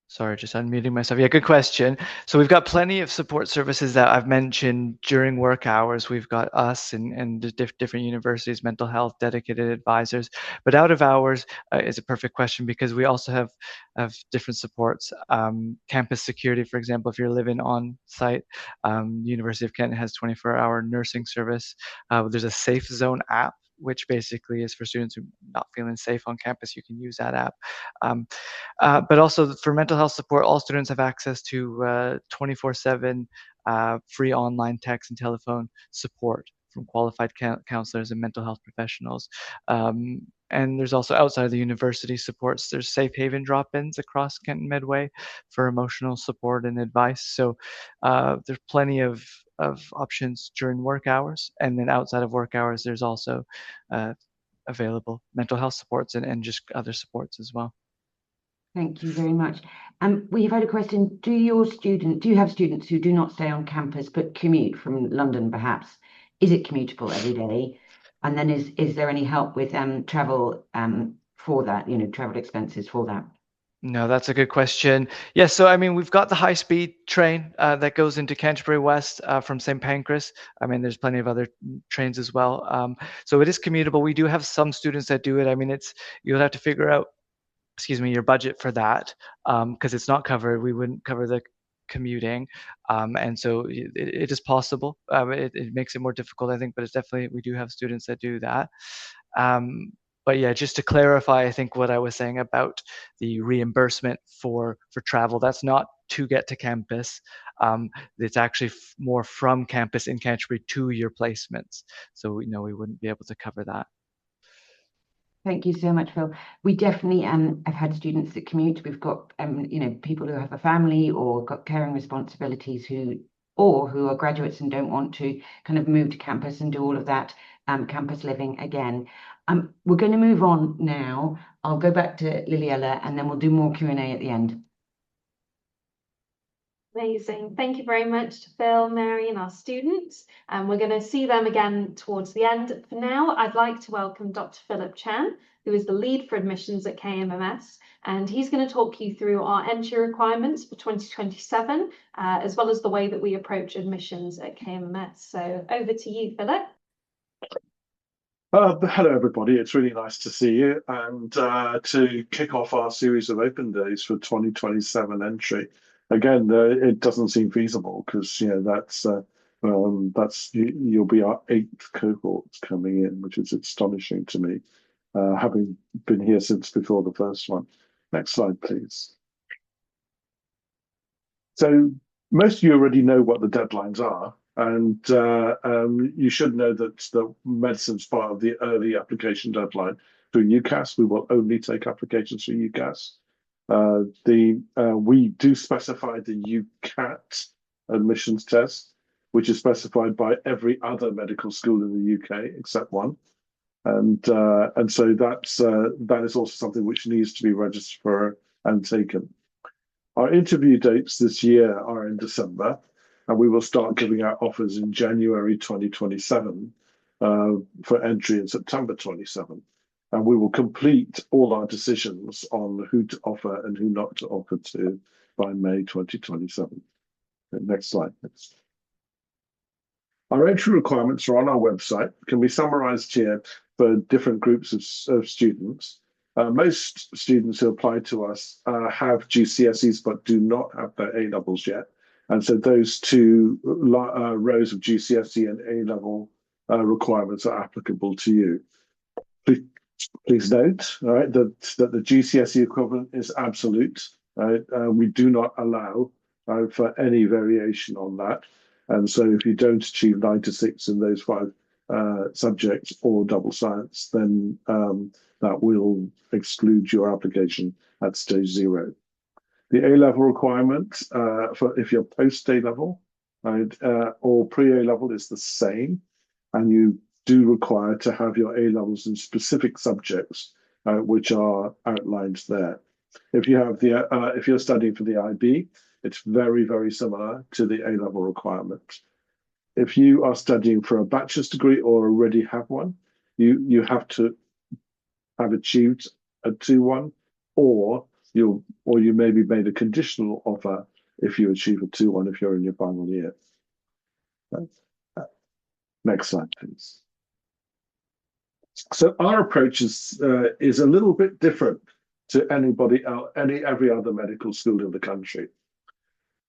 Sorry, just unmuting myself. Yeah, good question. So we've got plenty of support services that I've mentioned during work hours. We've got us and the different universities, mental health, dedicated advisors. But out of hours is a perfect question because we also have different supports. Campus security, for example, if you're living on site, University of Kent has 24-hour nursing service. There's a Safe Zone app, which basically is for students who are not feeling safe on campus. You can use that app. But also for mental health support, all students have access to 24/7 free online text and telephone support from qualified counselors and mental health professionals. And there's also outside of the university supports. There's safe haven drop-ins across Kent and Medway for emotional support and advice. So there's plenty of options during work hours, and then outside of work hours, there's also available mental health supports and just other supports as well. Thank you very much. We've had a question. Do you have students who do not stay on campus but commute from London perhaps? Is it commutable every day? And then is there any help with travel for that, travel expenses for that? No, that's a good question. Yes, so I mean, we've got the high-speed train that goes into Canterbury West from St. Pancras. I mean, there's plenty of other trains as well. So it is commutable. We do have some students that do it. I mean, you'll have to figure out, your budget for that because it's not covered. We wouldn't cover the commuting, and so it is possible. It makes it more difficult, I think, but it's definitely, we do have students that do that. But yeah, just to clarify, I think what I was saying about the reimbursement for travel, that's not to get to campus. It's actually more from campus in Canterbury to your placements. So we wouldn't be able to cover that. Thank you so much, Phil. We definitely have had students that commute. We've got people who have a family or got caring responsibilities who are graduates and don't want to kind of move to campus and do all of that campus living again. We're going to move on now. I'll go back to Liliella and then we'll do more Q&A at the end. Amazing. Thank you very much to Phil, Mary, and our students. We're going to see them again towards the end. For now, I'd like to welcome Dr. Philip Chan, who is the lead for admissions at KMMS, and he's going to talk you through our entry requirements for 2027, as well as the way that we approach admissions at KMMS. So over to you, Philip. Hello, everybody. It's really nice to see you and to kick off our series of open days for 2027 entry. Again, it doesn't seem feasible because that's you'll be our 8th cohort coming in, which is astonishing to me, having been here since before the first one. Next slide, please. So most of you already know what the deadlines are, and you should know that the medicine's part of the early application deadline. Through UCAS, we will only take applications for UCAS. We do specify the UCAT admissions test, which is specified by every other medical school in the UK except one, and so that is also something which needs to be registered for and taken. Our interview dates this year are in December, and we will start giving out offers in January 2027 for entry in September 27. And we will complete all our decisions on who to offer and who not to offer to by May 2027. Next slide, please. Our entry requirements are on our website, can be summarized here for different groups of students. Most students who apply to us have GCSEs but do not have their A-levels yet. And so those two rows of GCSE and A-level requirements are applicable to you. Please note, all right, that the GCSE equivalent is absolute. We do not allow for any variation on that. And so if you don't achieve 9 to 6 in those 5 subjects or double science, then that will exclude your application at stage 0. The A-level requirement for if you're post A-level, right, or pre-A-level is the same, and you do require to have your A-levels in specific subjects, which are outlined there. If you have if you're studying for the IB, it's very, very similar to the A-level requirement. If you are studying for a bachelor's degree or already have one, you have to have achieved a 2-1, or you may be made a conditional offer if you achieve a 2-1 if you're in your final year. Next slide, please. So our approach is a little bit different to every other medical school in the country.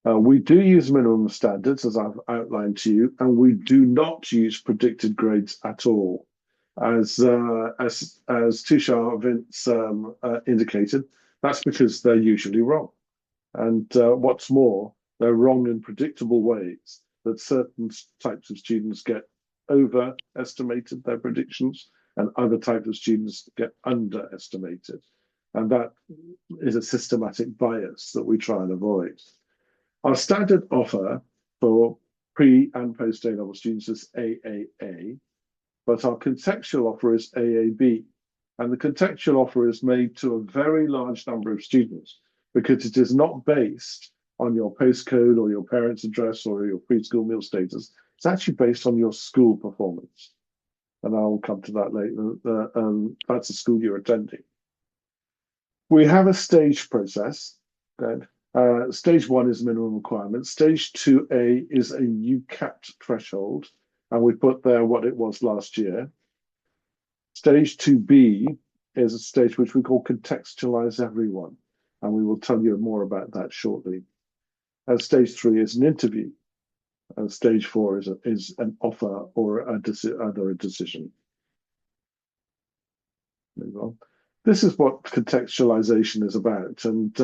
We do use minimum standards, as I've outlined to you, and we do not use predicted grades at all. As Tushar Vince indicated, that's because they're usually wrong. And what's more, they're wrong in predictable ways that certain types of students get overestimated their predictions, and other types of students get underestimated. And that is a systematic bias that we try and avoid. Our standard offer for pre and post A-level students is AAA, but our contextual offer is AAB. And the contextual offer is made to a very large number of students because it is not based on your postcode or your parents' address or your preschool meal status. It's actually based on your school performance. And I'll come to that later. That's the school you're attending. We have a stage process. Stage 1 is minimum requirement. Stage 2A is a UCAT threshold, and we put there what it was last year. Stage 2B is a stage which we call contextualize everyone, and we will tell you more about that shortly. Stage 3 is an interview, and stage 4 is an offer or a decision. Move on. This is what contextualization is about, and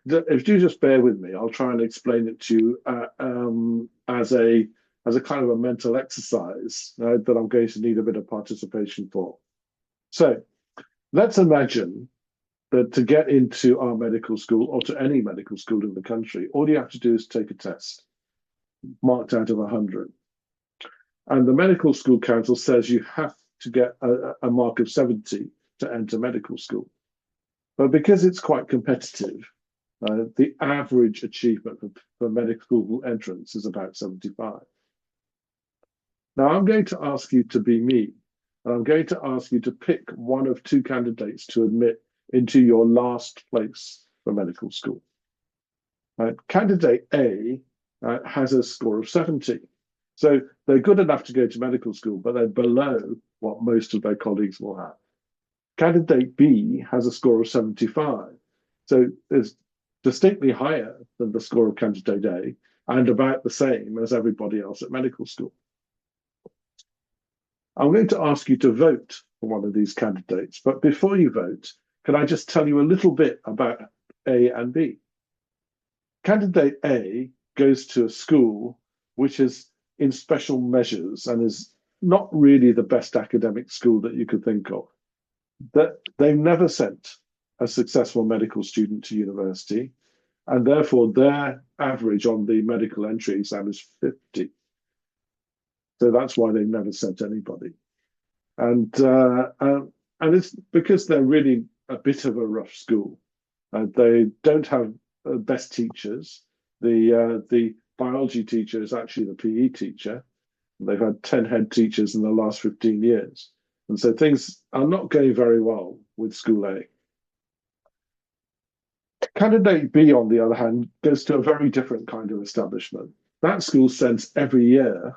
if you just bear with me, I'll try and explain it to you as a kind of a mental exercise that I'm going to need a bit of participation for. So let's imagine that to get into our medical school or to any medical school in the country, all you have to do is take a test marked out of 100. And the medical school council says you have to get a mark of 70 to enter medical school. But because it's quite competitive, the average achievement for medical school entrance is about 75. Now, I'm going to ask you to be me, and I'm going to ask you to pick one of 2 candidates to admit into your last place for medical school. Candidate A has a score of 70. So they're good enough to go to medical school, but they're below what most of their colleagues will have. Candidate B has a score of 75. So it's distinctly higher than the score of candidate A and about the same as everybody else at medical school. I'm going to ask you to vote for one of these candidates, but before you vote, can I just tell you a little bit about A and B? Candidate A goes to a school which is in special measures and is not really the best academic school that you could think of. That they've never sent a successful medical student to university, and therefore their average on the medical entry exam is 50. So that's why they've never sent anybody. And it's because they're really a bit of a rough school. They don't have best teachers. The biology teacher is actually the PE teacher. They've had 10 head teachers in the last 15 years. And so things are not going very well with school A. Candidate B, on the other hand, goes to a very different kind of establishment. That school sends every year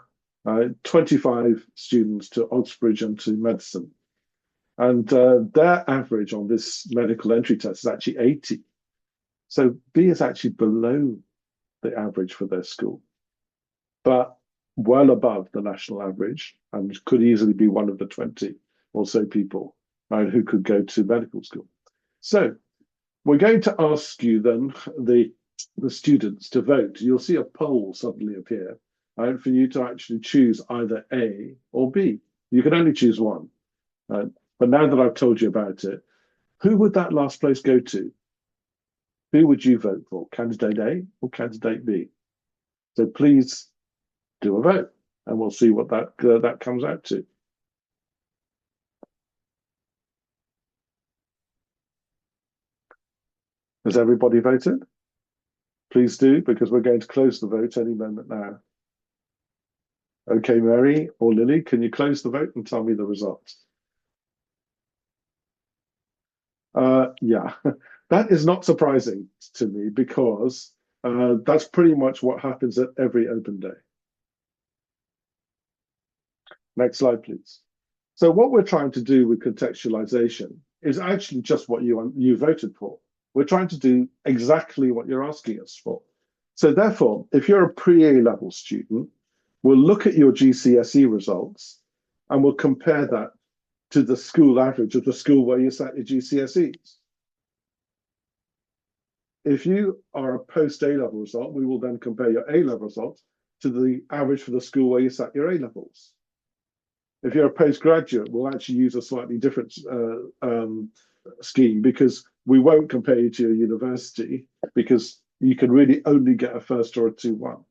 25 students to Oxbridge and to medicine. And their average on this medical entry test is actually 80. So B is actually below the average for their school, but well above the national average, and could easily be one of the 20 or so people who could go to medical school. So we're going to ask you then, the students, to vote. You'll see a poll suddenly appear for you to actually choose either A or B. You can only choose one. But now that I've told you about it, who would that last place go to? Who would you vote for, candidate A or candidate B? So please do a vote, and we'll see what that comes out to. Has everybody voted? Please do, because we're going to close the vote any moment now. Okay, Mary or Lily, can you close the vote and tell me the results? Yeah, that is not surprising to me because that's pretty much what happens at every open day. Next slide, please. So what we're trying to do with contextualization is actually just what you voted for. We're trying to do exactly what you're asking us for. So therefore, if you're a pre-A level student, we'll look at your GCSE results and we'll compare that to the school average of the school where you sat your GCSEs. If you are a post A-level result, we will then compare your A-level results to the average for the school where you sat your A-levels. If you're a postgraduate, we'll actually use a slightly different scheme, because we won't compare you to your university, because you can really only get a first or a 2-1.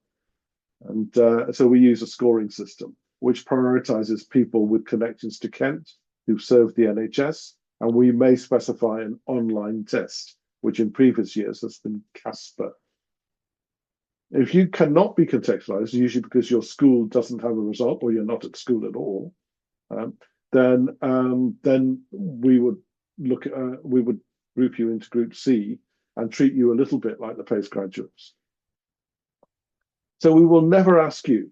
And so we use a scoring system which prioritizes people with connections to Kent who've served the NHS, and we may specify an online test, which in previous years has been Casper. If you cannot be contextualized, usually because your school doesn't have a result or you're not at school at all, then we would group you into Group C and treat you a little bit like the postgraduates. So we will never ask you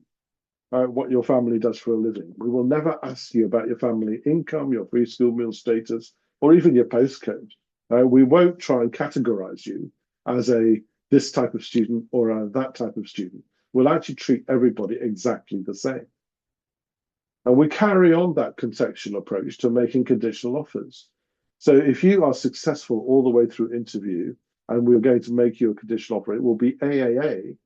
what your family does for a living. We will never ask you about your family income, your free school meal status, or even your postcode. We won't try and categorize you as this type of student or that type of student. We'll actually treat everybody exactly the same. And we carry on that contextual approach to making conditional offers. So if you are successful all the way through interview, and we're going to make you a conditional offer, it will be AAA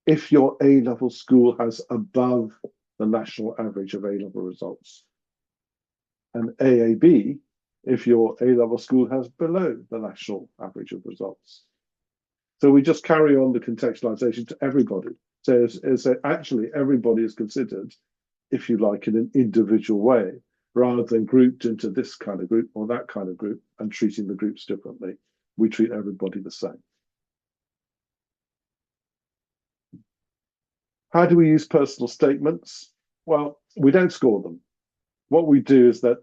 if your A-level school has above the national average of A-level results, and AAB if your A-level school has below the national average of results. So we just carry on the contextualization to everybody. So actually everybody is considered, if you like, in an individual way, rather than grouped into this kind of group or that kind of group and treating the groups differently. We treat everybody the same. How do we use personal statements? Well, we don't score them. What we do is that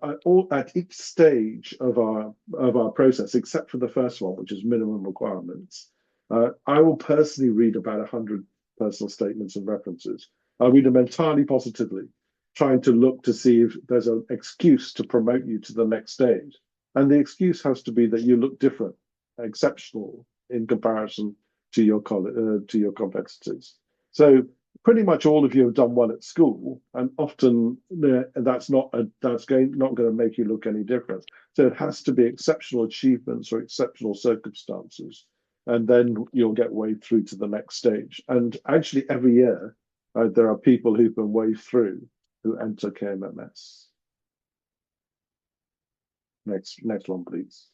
at each stage of our process, except for the first one, which is minimum requirements, I will personally read about 100 personal statements and references. I'll read them entirely positively, trying to look to see if there's an excuse to promote you to the next stage. And the excuse has to be that you look different, exceptional in comparison to your competitors. So pretty much all of you have done well at school, and often that's not going to make you look any different. So it has to be exceptional achievements or exceptional circumstances, and then you'll get waved through to the next stage. And actually, every year there are people who've been waved through who enter KMMS. Next one, please.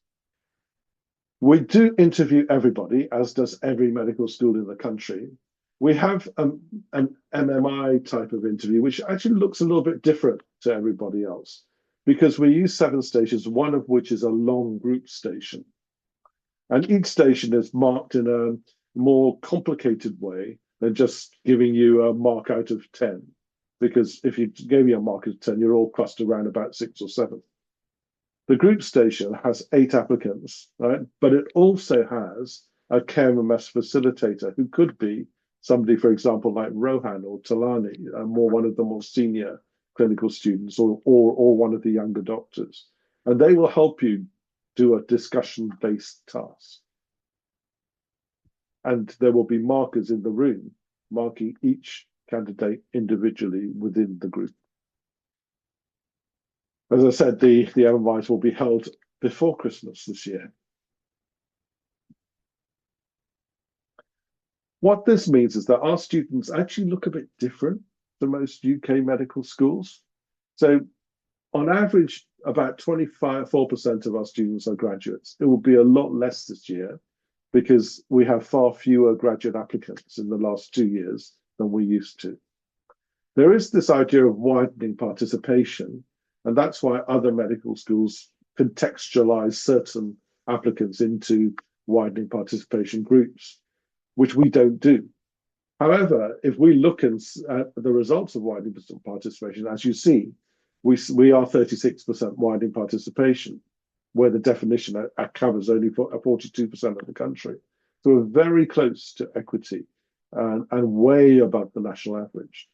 We do interview everybody, as does every medical school in the country. We have an MMI type of interview, which actually looks a little bit different to everybody else, because we use 7 stations, one of which is a long group station. And each station is marked in a more complicated way than just giving you a mark out of 10. Because if you gave me a mark of 10, you're all clustered around about 6 or 7. The group station has 8 applicants, right? But it also has a KMMS facilitator who could be somebody, for example, like Rohan or Talani, one of the more senior clinical students, or one of the younger doctors. And they will help you do a discussion-based task. And there will be markers in the room marking each candidate individually within the group. As I said, the MMIs will be held before Christmas this year. What this means is that our students actually look a bit different to most UK medical schools. So on average, about 24% of our students are graduates. It will be a lot less this year because we have far fewer graduate applicants in the last 2 years than we used to. There is this idea of widening participation, and that's why other medical schools contextualize certain applicants into widening participation groups, which we don't do. However, if we look at the results of widening participation, as you see, we are 36% widening participation, where the definition covers only 42% of the country. So we're very close to equity and way above the national average.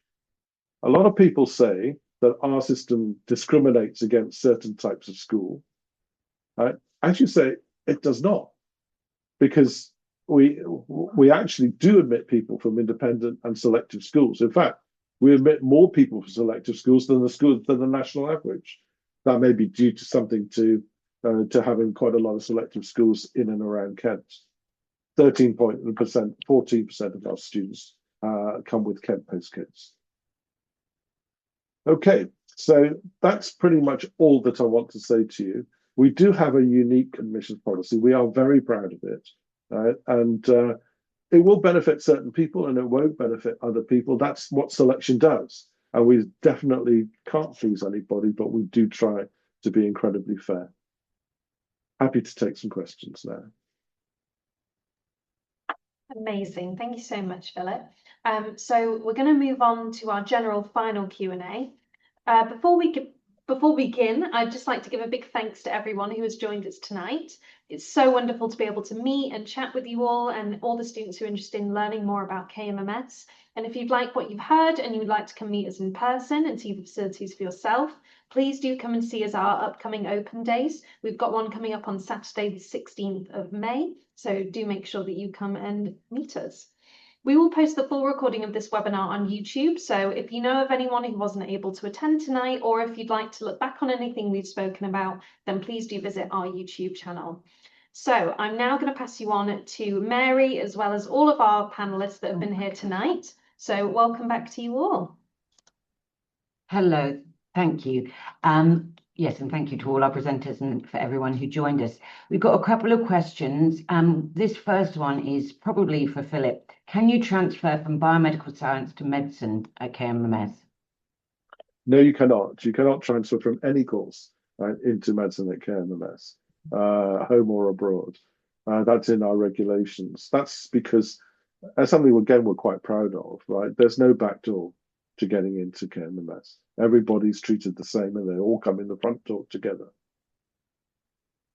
A lot of people say that our system discriminates against certain types of school. I actually say it does not, because we actually do admit people from independent and selective schools. In fact, we admit more people from selective schools than the national average. That may be due to something to having quite a lot of selective schools in and around Kent. 14% of our students come with Kent postcodes. Okay, So that's pretty much all that I want to say to you. We do have a unique admissions policy. We are very proud of it, and it will benefit certain people and it won't benefit other people. That's what selection does. And we definitely can't please anybody, but we do try to be incredibly fair. Happy to take some questions now. Amazing. Thank you so much, Philip. So we're going to move on to our general final Q&A. Before we begin, I'd just like to give a big thanks to everyone who has joined us tonight. It's so wonderful to be able to meet and chat with you all and all the students who are interested in learning more about KMMS. And if you'd like what you've heard and you'd like to come meet us in person and see the facilities for yourself, please do come and see us our upcoming open days. We've got one coming up on Saturday, the 16th of May. So do make sure that you come and meet us. We will post the full recording of this webinar on YouTube, so if you know of anyone who wasn't able to attend tonight, or if you'd like to look back on anything we've spoken about, then please do visit our YouTube channel. So I'm now going to pass you on to Mary, as well as all of our panelists that have been here tonight. So welcome back to you all. Hello, thank you. Yes, and thank you to all our presenters and for everyone who joined us. We've got a couple of questions. This first one is probably for Philip. Can you transfer from biomedical science to medicine at KMMS? No, you cannot. You cannot transfer from any course into medicine at KMMS, home or abroad. That's in our regulations. That's because that's something, again, we're quite proud of, right? There's no backdoor to getting into KMMS. Everybody's treated the same and they all come in the front door together.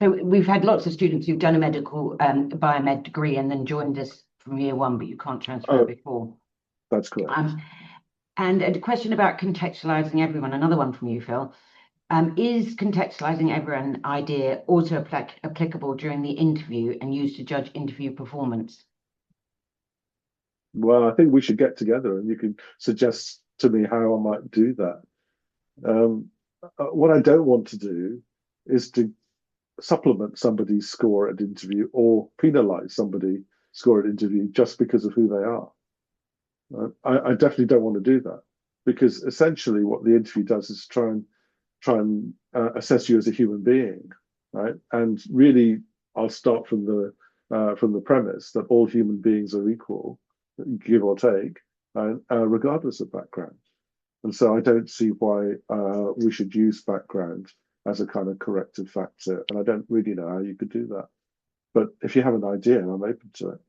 So we've had lots of students who've done a medical biomed degree and then joined us from year one, but you can't transfer before. That's correct. And a question about contextualizing everyone, another one from you, Phil. Is contextualizing everyone idea also applicable during the interview and used to judge interview performance? Well, I think we should get together and you can suggest to me how I might do that. What I don't want to do is to supplement somebody's score at interview or penalize somebody's score at interview just because of who they are. I definitely don't want to do that, because essentially what the interview does is try and assess you as a human being, right? And really, I'll start from the premise that all human beings are equal, give or take, regardless of background. And so I don't see why we should use background as a kind of corrective factor. And I don't really know how you could do that. But if you have an idea, I'm open to it.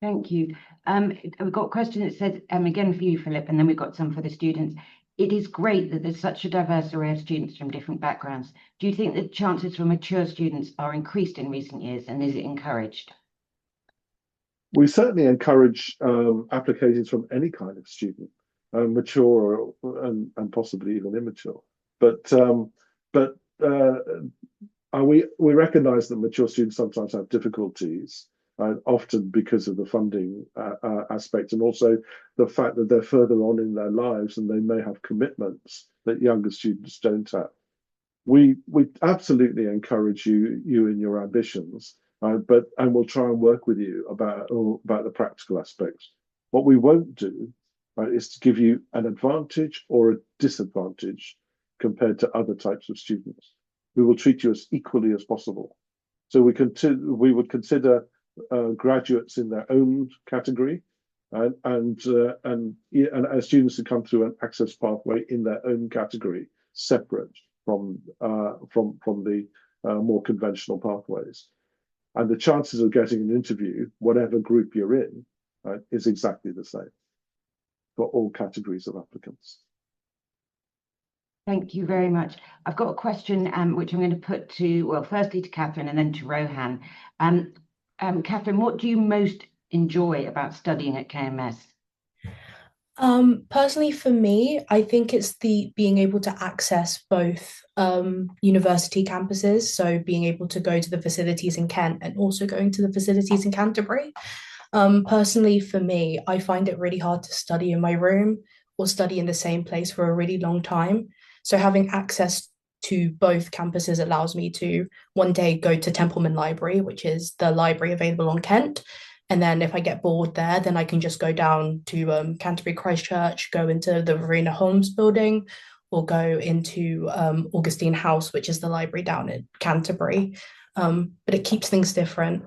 Thank you. We've got a question that says, again for you, Philip, and then we've got some for the students. It is great that there's such a diverse array of students from different backgrounds. Do you think that chances for mature students are increased in recent years, and is it encouraged? We certainly encourage applications from any kind of student, mature and possibly even immature. But we recognise that mature students sometimes have difficulties, often because of the funding aspect, and also the fact that they're further on in their lives and they may have commitments that younger students don't have. We absolutely encourage you in your ambitions. And we'll try and work with you about the practical aspects. What we won't do is to give you an advantage or a disadvantage compared to other types of students. We will treat you as equally as possible. So we would consider graduates in their own category, and as students who come through an access pathway in their own category, separate from the more conventional pathways. And the chances of getting an interview, whatever group you're in, is exactly the same for all categories of applicants. Thank you very much. I've got a question which I'm going to put to, well, firstly to Catherine and then to Rohan. Catherine, what do you most enjoy about studying at KMS? Personally, for me, I think it's the being able to access both university campuses, so being able to go to the facilities in Kent and also going to the facilities in Canterbury. Personally, for me, I find it really hard to study in my room or study in the same place for a really long time. So having access to both campuses allows me to one day go to Templeman Library, which is the library available on Kent, And then if I get bored there, then I can just go down to Canterbury Christchurch, go into the Verena Holmes building, or go into Augustine House, which is the library down in Canterbury. But it keeps things different.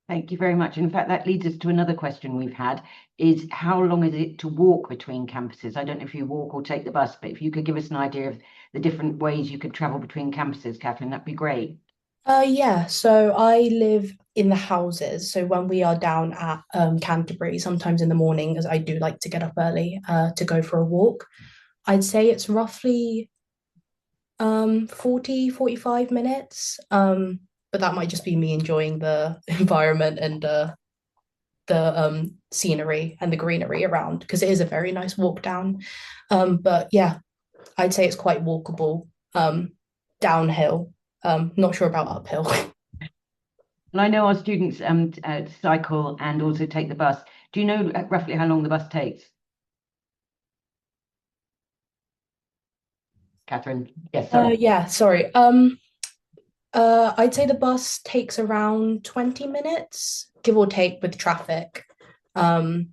Thank you very much. In fact, that leads us to another question we've had, is how long is it to walk between campuses? I don't know if you walk or take the bus, but if you could give us an idea of the different ways you could travel between campuses, Catherine, that'd be great. Yeah, so I live in the houses. So when we are down at Canterbury, sometimes in the morning, as I do like to get up early to go for a walk, I'd say it's roughly 45 minutes. But that might just be me enjoying the environment and the scenery and the greenery around because it is a very nice walk down. But yeah, I'd say it's quite walkable downhill. Not sure about uphill. And I know our students cycle and also take the bus. Do you know roughly how long the bus takes? Catherine? Yes, sorry. Yeah, sorry. I'd say the bus takes around 20 minutes, give or take with traffic. Um,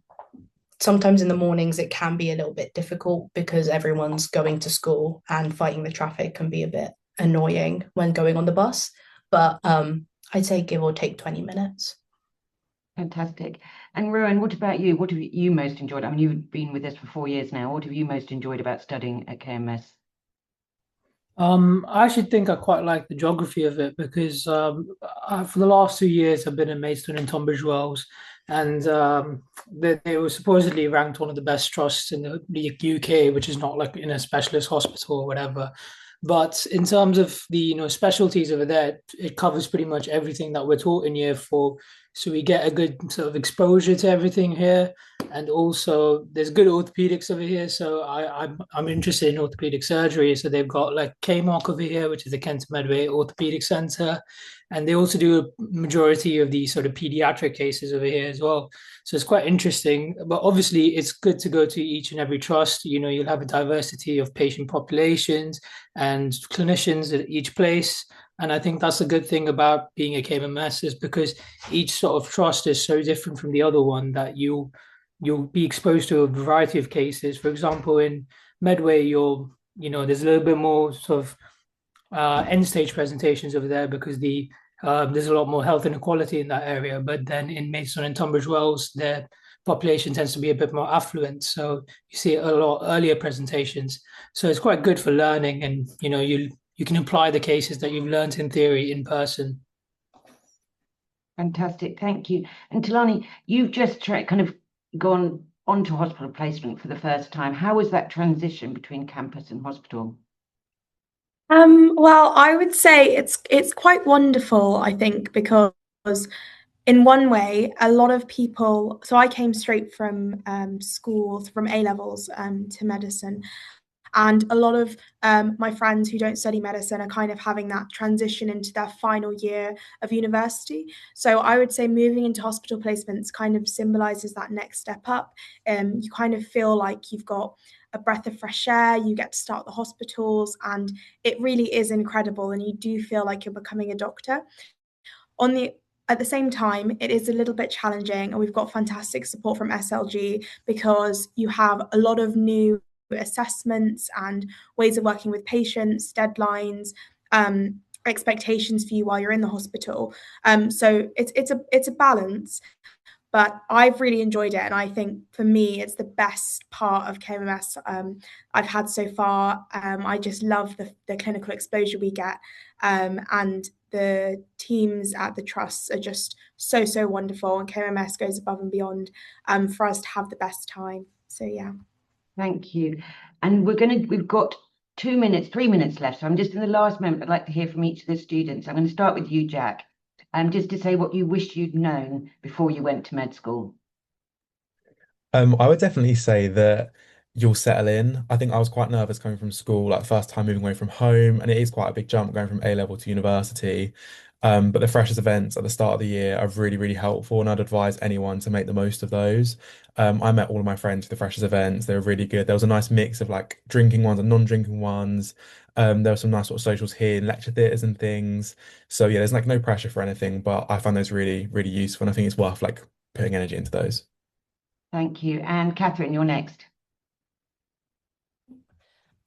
Sometimes in the mornings it can be a little bit difficult because everyone's going to school and fighting the traffic can be a bit annoying when going on the bus. But I'd say give or take 20 minutes. Fantastic. And Rowan, what about you? What have you most enjoyed? I mean, you've been with us for 4 years now. What have you most enjoyed about studying at KMS? I actually think I quite like the geography of it because for the last 2 years I've been in Maidstone and Tunbridge Wells, and they were supposedly ranked one of the best trusts in the UK, which is not like in a specialist hospital or whatever. But in terms of the specialties over there, it covers pretty much everything that we're taught in year 4. So we get a good sort of exposure to everything here, and also there's good orthopedics over here. So I'm interested in orthopedic surgery. So they've got like KMOC over here, which is the Kent Medway Orthopedic Center, and they also do a majority of the sort of pediatric cases over here as well. So it's quite interesting. But obviously, it's good to go to each and every trust. You'll have a diversity of patient populations and clinicians at each place. And I think that's a good thing about being a KMMS is because each sort of trust is so different from the other one that you'll be exposed to a variety of cases. For example, in Medway, there's a little bit more sort of end stage presentations over there because there's a lot more health inequality in that area. But then in Maidstone and Tunbridge Wells, their population tends to be a bit more affluent, so you see a lot earlier presentations. So it's quite good for learning, and you can apply the cases that you've learned in theory in person. Fantastic, thank you. And Talani, you've just kind of gone onto hospital placement for the first time. How was that transition between campus and hospital? Well, I would say it's quite wonderful, I think, because in one way, a lot of people. So I came straight from schools, from A levels to medicine, and a lot of my friends who don't study medicine are kind of having that transition into their final year of university. So I would say moving into hospital placements kind of symbolizes that next step up. You kind of feel like you've got a breath of fresh air, you get to start the hospitals, and it really is incredible. And you do feel like you're becoming a doctor. On the At the same time, it is a little bit challenging, and we've got fantastic support from SLG because you have a lot of new assessments and ways of working with patients, deadlines, expectations for you while you're in the hospital. So it's a balance, but I've really enjoyed it, and I think for me it's the best part of KMMS I've had so far. I just love the clinical exposure we get, and the teams at the trusts are just so wonderful, and KMMS goes above and beyond for us to have the best time. So yeah. Thank you. And we've got 2 minutes, 3 minutes left. So I'm just in the last moment, I'd like to hear from each of the students. I'm going to start with you, Jack, just to say what you wish you'd known before you went to med school. I would definitely say that you'll settle in. I think I was quite nervous coming from school, like first time moving away from home, and it is quite a big jump going from A level to university. But the freshers events at the start of the year are really, really helpful, and I'd advise anyone to make the most of those. I met all of my friends for the freshers events. They were really good. There was a nice mix of like drinking ones and non-drinking ones. There were some nice sort of socials here in lecture theatres and things. So yeah, there's like no pressure for anything, but I found those really, really useful, and I think it's worth like putting energy into those. Thank you. And Catherine, you're next.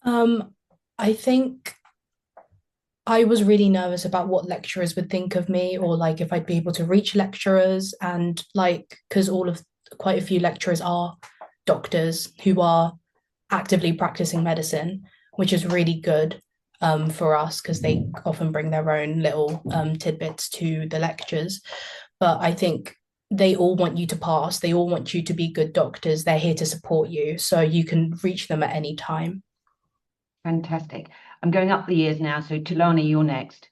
I think I was really nervous about what lecturers would think of me, or like if I'd be able to reach lecturers, and like because quite a few lecturers are doctors who are actively practicing medicine, which is really good for us because they often bring their own little tidbits to the lectures. But I think they all want you to pass. They all want you to be good doctors. They're here to support you, so you can reach them at any time. Fantastic. I'm going up the years now, so Tulani, you're next.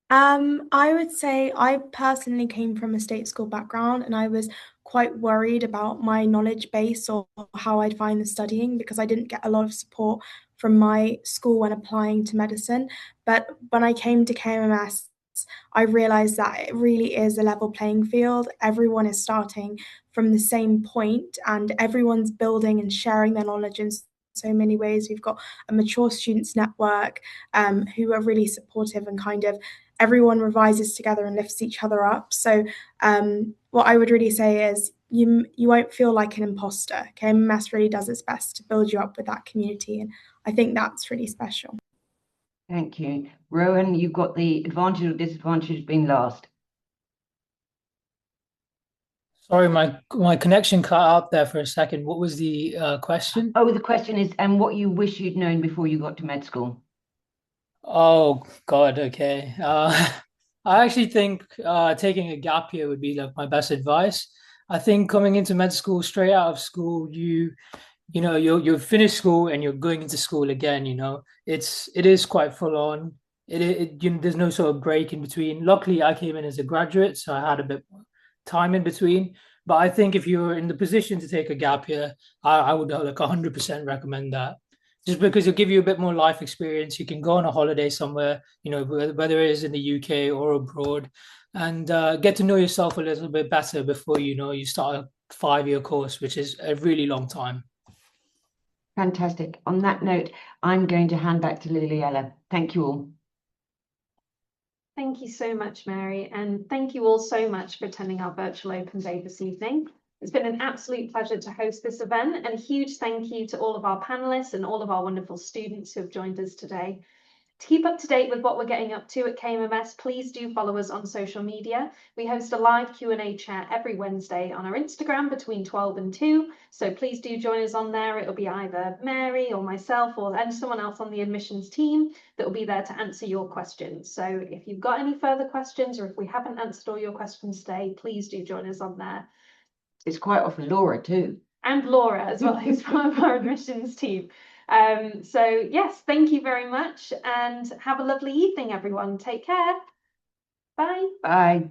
I would say I personally came from a state school background, and I was quite worried about my knowledge base or how I'd find the studying, because I didn't get a lot of support from my school when applying to medicine. But when I came to KMMS, I realized that it really is a level playing field. Everyone is starting from the same point, and everyone's building and sharing their knowledge in so many ways. We've got a mature students network who are really supportive, and kind of everyone revises together and lifts each other up. So what I would really say is you won't feel like an imposter. KMMS really does its best to build you up with that community, and I think that's really special. Thank you. Rowan, you've got the advantage or disadvantage of being last. Sorry, my connection cut out there for a second. What was the question? Oh, the question is, and what you wish you'd known before you got to med school? Oh God, okay. I actually think taking a gap year would be like my best advice. I think coming into med school, straight out of school, you know you're finished school and you're going into school again. It is quite full on. There's no sort of break in between. Luckily, I came in as a graduate, so I had a bit more time in between. But I think if you're in the position to take a gap year, I would like 100% recommend that. Just because it'll give you a bit more life experience. You can go on a holiday somewhere, whether it is in the UK or abroad, and get to know yourself a little bit better before you start a 5-year course, which is a really long time. Fantastic. On that note, I'm going to hand back to Liliella. Thank you all. Thank you so much, Mary, and thank you all so much for attending our virtual open day this evening. It's been an absolute pleasure to host this event, and a huge thank you to all of our panelists and all of our wonderful students who have joined us today. To keep up to date with what we're getting up to at KMMS, please do follow us on social media. We host a live Q&A chat every Wednesday on our Instagram between 12 and 2, so please do join us on there. It'll be either Mary or myself and someone else on the admissions team that will be there to answer your questions. So if you've got any further questions, or if we haven't answered all your questions today, please do join us on there. It's quite often Laura too. And Laura as well, who's part of our admissions team. So yes, thank you very much, and have a lovely evening, everyone. Take care. Bye. Bye.